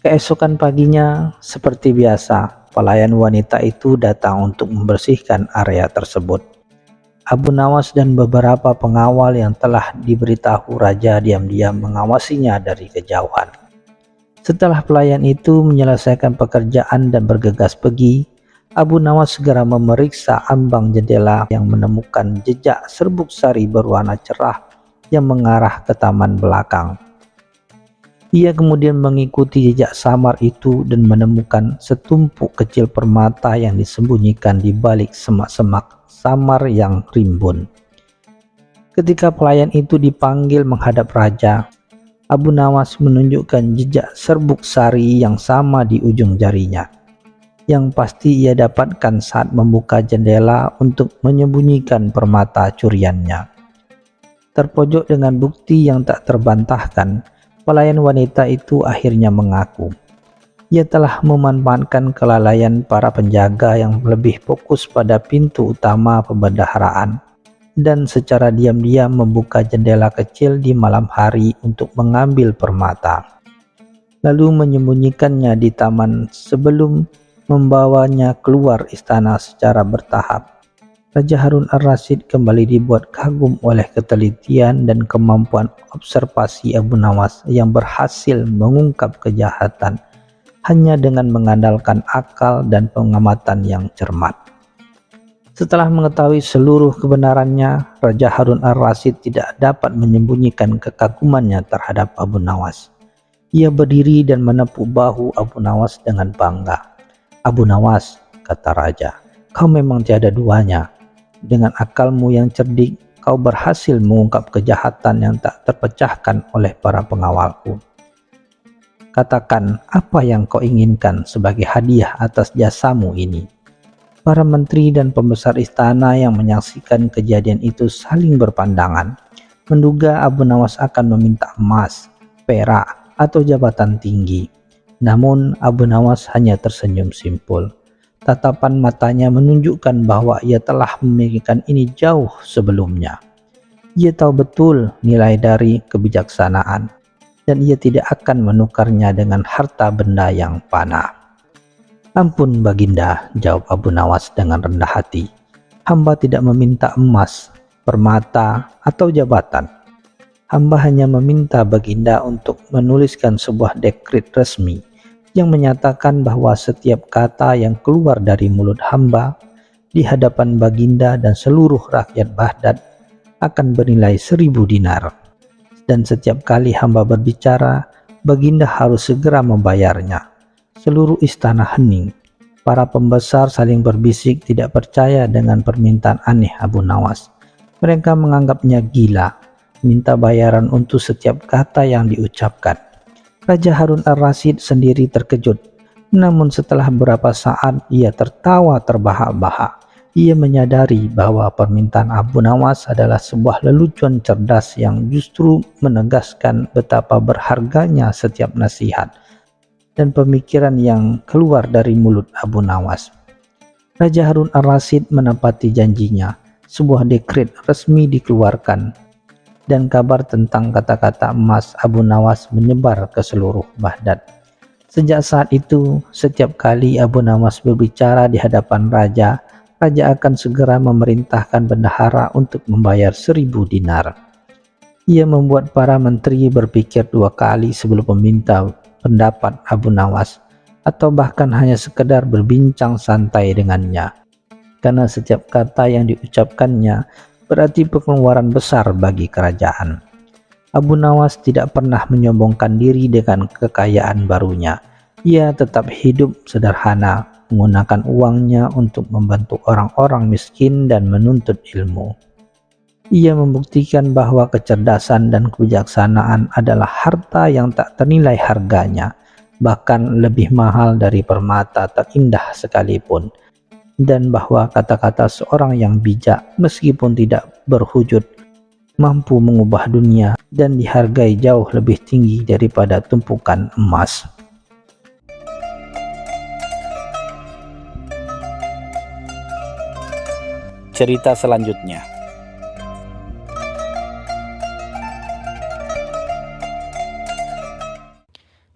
Keesokan paginya, seperti biasa, pelayan wanita itu datang untuk membersihkan area tersebut. Abu Nawas dan beberapa pengawal yang telah diberitahu raja diam-diam mengawasinya dari kejauhan. Setelah pelayan itu menyelesaikan pekerjaan dan bergegas pergi, Abu Nawas segera memeriksa ambang jendela yang menemukan jejak serbuk sari berwarna cerah yang mengarah ke taman belakang. Ia kemudian mengikuti jejak samar itu dan menemukan setumpuk kecil permata yang disembunyikan di balik semak-semak samar yang rimbun. Ketika pelayan itu dipanggil menghadap raja, Abu Nawas menunjukkan jejak serbuk sari yang sama di ujung jarinya, yang pasti ia dapatkan saat membuka jendela untuk menyembunyikan permata curiannya. Terpojok dengan bukti yang tak terbantahkan, pelayan wanita itu akhirnya mengaku ia telah memanfaatkan kelalaian para penjaga yang lebih fokus pada pintu utama perbendaharaan dan secara diam-diam membuka jendela kecil di malam hari untuk mengambil permata, lalu menyembunyikannya di taman sebelum membawanya keluar istana secara bertahap. Raja Harun ar-Rasyid kembali dibuat kagum oleh ketelitian dan kemampuan observasi Abu Nawas yang berhasil mengungkap kejahatan hanya dengan mengandalkan akal dan pengamatan yang cermat. Setelah mengetahui seluruh kebenarannya, Raja Harun ar-Rasyid tidak dapat menyembunyikan kekagumannya terhadap Abu Nawas. Ia berdiri dan menepuk bahu Abu Nawas dengan bangga. "Abu Nawas," kata raja, "kau memang tiada duanya. Dengan akalmu yang cerdik, kau berhasil mengungkap kejahatan yang tak terpecahkan oleh para pengawalku. Katakan apa yang kau inginkan sebagai hadiah atas jasamu ini." Para menteri dan pembesar istana yang menyaksikan kejadian itu saling berpandangan, menduga Abu Nawas akan meminta emas, perak, atau jabatan tinggi. Namun Abu Nawas hanya tersenyum simpul. Tatapan matanya menunjukkan bahwa ia telah memikirkan ini jauh sebelumnya. Ia tahu betul nilai dari kebijaksanaan, dan ia tidak akan menukarnya dengan harta benda yang fana. "Ampun Baginda," jawab Abu Nawas dengan rendah hati. "Hamba tidak meminta emas, permata, atau jabatan. Hamba hanya meminta Baginda untuk menuliskan sebuah dekret resmi yang menyatakan bahwa setiap kata yang keluar dari mulut hamba di hadapan Baginda dan seluruh rakyat Baghdad akan bernilai 1000 dinar. Dan setiap kali hamba berbicara, Baginda harus segera membayarnya." Seluruh istana hening. Para pembesar saling berbisik tidak percaya dengan permintaan aneh Abu Nawas. Mereka menganggapnya gila, minta bayaran untuk setiap kata yang diucapkan. Raja Harun ar-Rasyid sendiri terkejut. Namun setelah beberapa saat ia tertawa terbahak-bahak. Ia menyadari bahwa permintaan Abu Nawas adalah sebuah lelucon cerdas yang justru menegaskan betapa berharganya setiap nasihat dan pemikiran yang keluar dari mulut Abu Nawas. Raja Harun ar-Rasyid menepati janjinya. Sebuah dekret resmi dikeluarkan dan kabar tentang kata-kata emas Abu Nawas menyebar ke seluruh Baghdad. Sejak saat itu, setiap kali Abu Nawas berbicara di hadapan raja, raja akan segera memerintahkan bendahara untuk membayar 1000 dinar. Ia membuat para menteri berpikir 2 kali sebelum meminta pendapat Abu Nawas, atau bahkan hanya sekedar berbincang santai dengannya, karena setiap kata yang diucapkannya berarti pengeluaran besar bagi kerajaan. Abu Nawas tidak pernah menyombongkan diri dengan kekayaan barunya. Ia tetap hidup sederhana, menggunakan uangnya untuk membantu orang-orang miskin dan menuntut ilmu. Ia membuktikan bahwa kecerdasan dan kebijaksanaan adalah harta yang tak ternilai harganya, bahkan lebih mahal dari permata terindah sekalipun, dan bahwa kata-kata seorang yang bijak meskipun tidak berwujud mampu mengubah dunia dan dihargai jauh lebih tinggi daripada tumpukan emas. Cerita selanjutnya.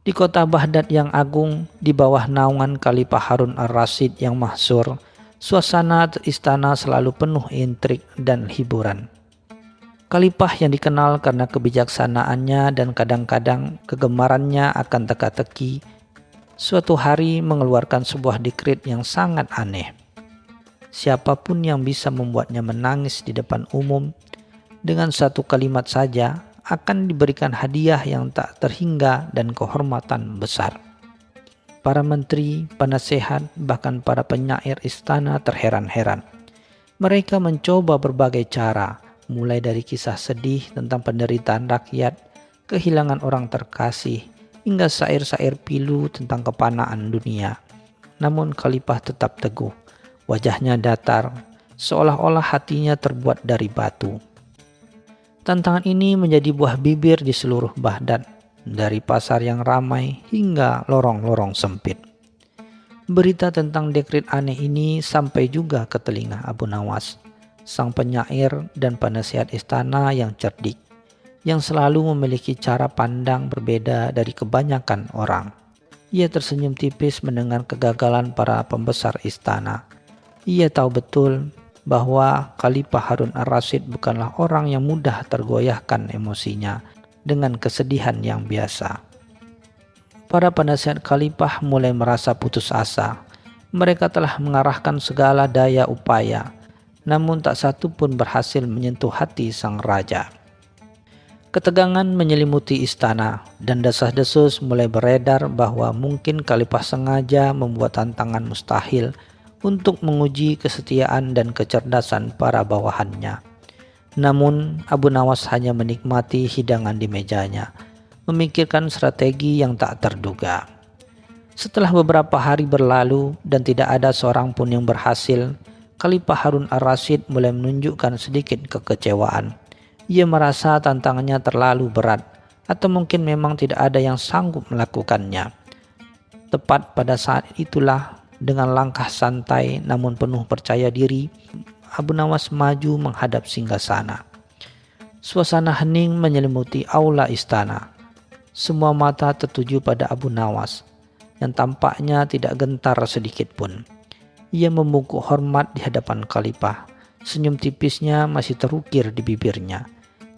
Di kota Baghdad yang agung, di bawah naungan Khalifah Harun ar-Rasyid yang mahsyur, suasana istana selalu penuh intrik dan hiburan. Khalifah yang dikenal karena kebijaksanaannya dan kadang-kadang kegemarannya akan teka-teki, suatu hari mengeluarkan sebuah dekret yang sangat aneh. Siapapun yang bisa membuatnya menangis di depan umum dengan satu kalimat saja akan diberikan hadiah yang tak terhingga dan kehormatan besar. Para menteri, penasehat, bahkan para penyair istana terheran-heran. Mereka mencoba berbagai cara, mulai dari kisah sedih tentang penderitaan rakyat, kehilangan orang terkasih, hingga syair-syair pilu tentang kepanaan dunia. Namun Khalifah tetap teguh, wajahnya datar, seolah-olah hatinya terbuat dari batu. Tantangan ini menjadi buah bibir di seluruh Baghdad, dari pasar yang ramai hingga lorong-lorong sempit. Berita tentang dekret aneh ini sampai juga ke telinga Abu Nawas, sang penyair dan penasihat istana yang cerdik, yang selalu memiliki cara pandang berbeda dari kebanyakan orang. Ia tersenyum tipis mendengar kegagalan para pembesar istana. Ia tahu betul bahwa Khalifah Harun ar-Rasyid bukanlah orang yang mudah tergoyahkan emosinya dengan kesedihan yang biasa. Para penasihat Khalifah mulai merasa putus asa. Mereka telah mengarahkan segala daya upaya, namun tak satu pun berhasil menyentuh hati sang raja. Ketegangan menyelimuti istana dan desas-desus mulai beredar bahwa mungkin Khalifah sengaja membuat tantangan mustahil untuk menguji kesetiaan dan kecerdasan para bawahannya. Namun Abu Nawas hanya menikmati hidangan di mejanya, memikirkan strategi yang tak terduga. Setelah beberapa hari berlalu dan tidak ada seorang pun yang berhasil, Khalifah Harun ar-Rasyid mulai menunjukkan sedikit kekecewaan. Ia merasa tantangannya terlalu berat, atau mungkin memang tidak ada yang sanggup melakukannya. Tepat pada saat itulah, dengan langkah santai namun penuh percaya diri, Abu Nawas maju menghadap singgasana. Suasana hening menyelimuti aula istana. Semua mata tertuju pada Abu Nawas, yang tampaknya tidak gentar sedikit pun. Ia membungkuk hormat di hadapan Khalifah. Senyum tipisnya masih terukir di bibirnya.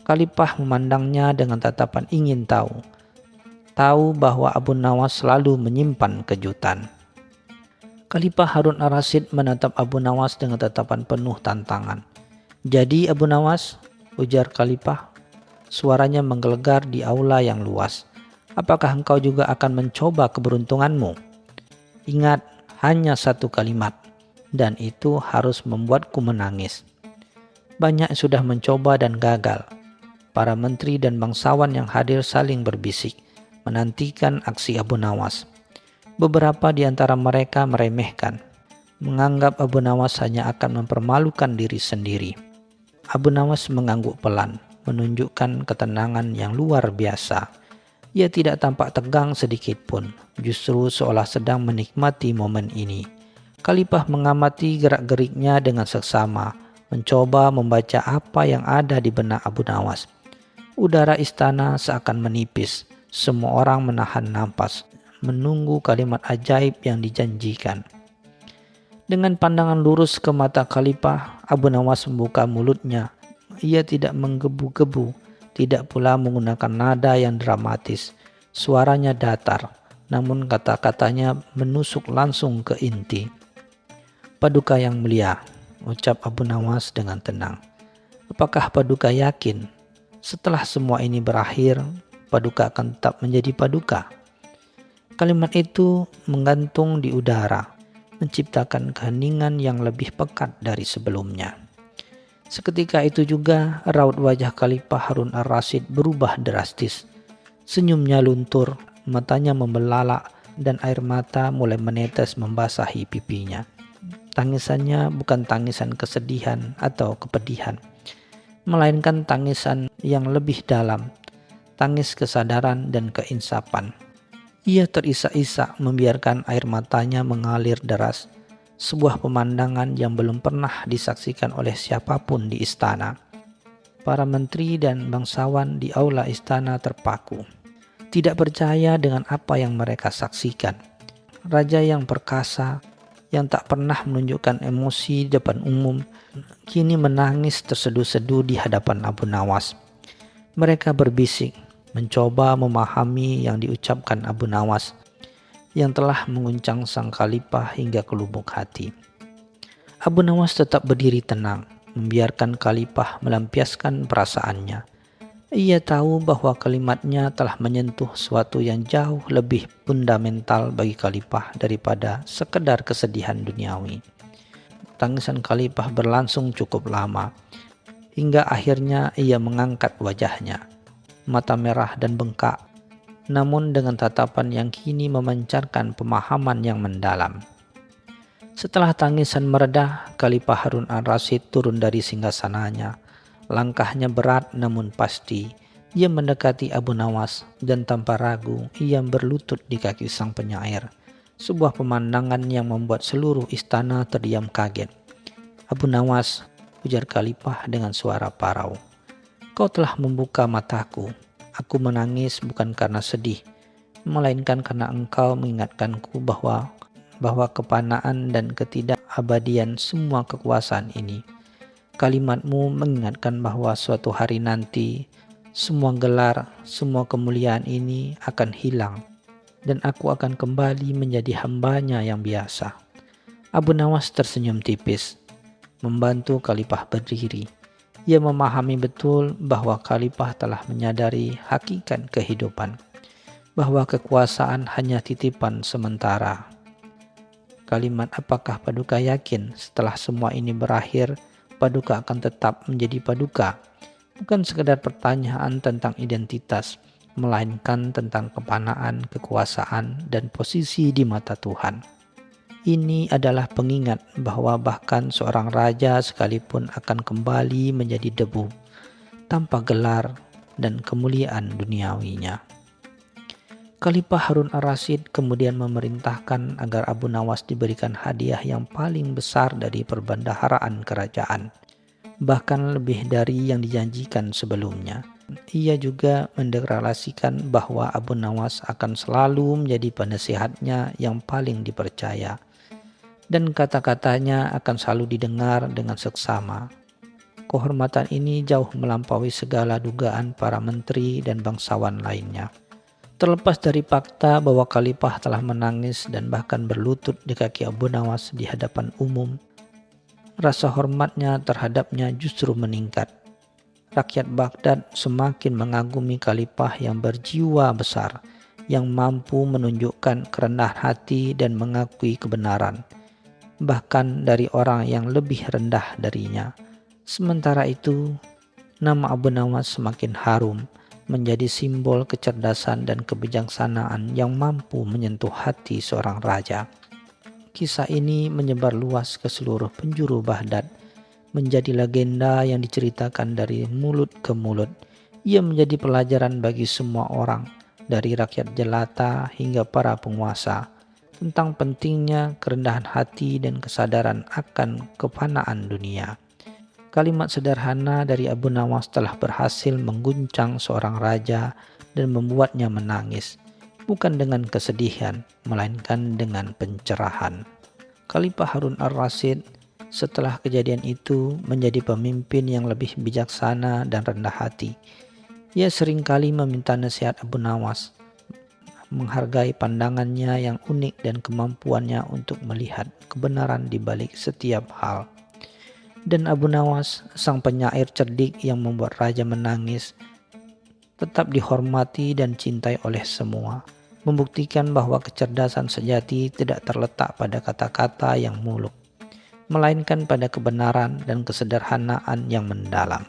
Khalifah memandangnya dengan tatapan ingin tahu. Tahu bahwa Abu Nawas selalu menyimpan kejutan. Khalifah Harun ar-Rasyid menatap Abu Nawas dengan tatapan penuh tantangan. "Jadi Abu Nawas," ujar Khalifah. Suaranya menggelegar di aula yang luas. "Apakah engkau juga akan mencoba keberuntunganmu? Ingat, hanya satu kalimat, dan itu harus membuatku menangis." Banyak sudah mencoba dan gagal. Para menteri dan bangsawan yang hadir saling berbisik, menantikan aksi Abu Nawas. Beberapa di antara mereka meremehkan, menganggap Abu Nawas hanya akan mempermalukan diri sendiri. Abu Nawas mengangguk pelan, menunjukkan ketenangan yang luar biasa. Ia tidak tampak tegang sedikit pun, justru seolah sedang menikmati momen ini. Khalifah mengamati gerak-geriknya dengan seksama, mencoba membaca apa yang ada di benak Abu Nawas. Udara istana seakan menipis, semua orang menahan napas, menunggu kalimat ajaib yang dijanjikan. Dengan pandangan lurus ke mata Khalifah, Abu Nawas membuka mulutnya. Ia tidak menggebu-gebu, tidak pula menggunakan nada yang dramatis. Suaranya datar, namun kata-katanya menusuk langsung ke inti. "Paduka yang mulia," ucap Abu Nawas dengan tenang. "Apakah Paduka yakin setelah semua ini berakhir, Paduka akan tetap menjadi Paduka?" Kalimat itu menggantung di udara, menciptakan keheningan yang lebih pekat dari sebelumnya. Seketika itu juga raut wajah Khalifah Harun ar-Rasyid berubah drastis. Senyumnya luntur, matanya membelalak, dan air mata mulai menetes membasahi pipinya. Tangisannya bukan tangisan kesedihan atau kepedihan, melainkan tangisan yang lebih dalam, tangis kesadaran dan keinsapan. Ia terisak-isak membiarkan air matanya mengalir deras, sebuah pemandangan yang belum pernah disaksikan oleh siapapun di istana. Para menteri dan bangsawan di aula istana terpaku. tidak percaya dengan apa yang mereka saksikan. Raja yang perkasa, yang tak pernah menunjukkan emosi di depan umum, kini menangis terseduh-seduh di hadapan Abu Nawas. Mereka berbisik, mencoba memahami yang diucapkan Abu Nawas, yang telah menguncang sang khalifah hingga ke lubuk hati. Abu Nawas tetap berdiri tenang, membiarkan khalifah melampiaskan perasaannya. Ia tahu bahwa kalimatnya telah menyentuh sesuatu yang jauh lebih fundamental bagi khalifah daripada sekedar kesedihan duniawi. Tangisan khalifah berlangsung cukup lama, hingga akhirnya ia mengangkat wajahnya, mata merah dan bengkak, namun dengan tatapan yang kini memancarkan pemahaman yang mendalam. Setelah tangisan mereda, Khalifah Harun al-Rasyid turun dari singgasananya. Langkahnya berat namun pasti. Ia mendekati Abu Nawas dan tanpa ragu ia berlutut di kaki sang penyair. Sebuah pemandangan yang membuat seluruh istana terdiam kaget. "Abu Nawas," ujar Khalifah dengan suara parau, "kau telah membuka mataku. Aku menangis bukan karena sedih, melainkan karena engkau mengingatkanku bahwa kepanaan dan ketidakabadian semua kekuasaan ini. Kalimatmu mengingatkan bahwa suatu hari nanti semua gelar, semua kemuliaan ini akan hilang dan aku akan kembali menjadi hambanya yang biasa." Abu Nawas tersenyum tipis, membantu Khalifah berdiri. Ia memahami betul bahwa Khalifah telah menyadari hakikat kehidupan, bahwa kekuasaan hanya titipan sementara. Kalimat "apakah Paduka yakin setelah semua ini berakhir, Paduka akan tetap menjadi Paduka?" bukan sekedar pertanyaan tentang identitas, melainkan tentang kepanaan, kekuasaan, dan posisi di mata Tuhan. Ini adalah pengingat bahwa bahkan seorang raja sekalipun akan kembali menjadi debu, tanpa gelar dan kemuliaan duniawinya. Khalifah Harun al-Rasyid kemudian memerintahkan agar Abu Nawas diberikan hadiah yang paling besar dari perbendaharaan kerajaan, bahkan lebih dari yang dijanjikan sebelumnya. Ia juga mendeklarasikan bahwa Abu Nawas akan selalu menjadi penasihatnya yang paling dipercaya, dan kata-katanya akan selalu didengar dengan seksama. Kehormatan ini jauh melampaui segala dugaan para menteri dan bangsawan lainnya. Terlepas dari fakta bahwa Khalifah telah menangis dan bahkan berlutut di kaki Abu Nawas di hadapan umum, rasa hormatnya terhadapnya justru meningkat. Rakyat Baghdad semakin mengagumi Khalifah yang berjiwa besar, yang mampu menunjukkan kerendahan hati dan mengakui kebenaran, bahkan dari orang yang lebih rendah darinya. Sementara itu, nama Abu Nawas semakin harum, menjadi simbol kecerdasan dan kebijaksanaan yang mampu menyentuh hati seorang raja. Kisah ini menyebar luas ke seluruh penjuru Baghdad, menjadi legenda yang diceritakan dari mulut ke mulut. Ia menjadi pelajaran bagi semua orang, dari rakyat jelata hingga para penguasa, tentang pentingnya kerendahan hati dan kesadaran akan kefanaan dunia. Kalimat sederhana dari Abu Nawas telah berhasil mengguncang seorang raja dan membuatnya menangis, bukan dengan kesedihan, melainkan dengan pencerahan. Khalifah Harun al-Rasyid setelah kejadian itu menjadi pemimpin yang lebih bijaksana dan rendah hati. Ia seringkali meminta nasihat Abu Nawas, menghargai pandangannya yang unik dan kemampuannya untuk melihat kebenaran di balik setiap hal. Dan Abu Nawas, sang penyair cerdik yang membuat raja menangis, tetap dihormati dan cintai oleh semua, membuktikan bahwa kecerdasan sejati tidak terletak pada kata-kata yang muluk, melainkan pada kebenaran dan kesederhanaan yang mendalam.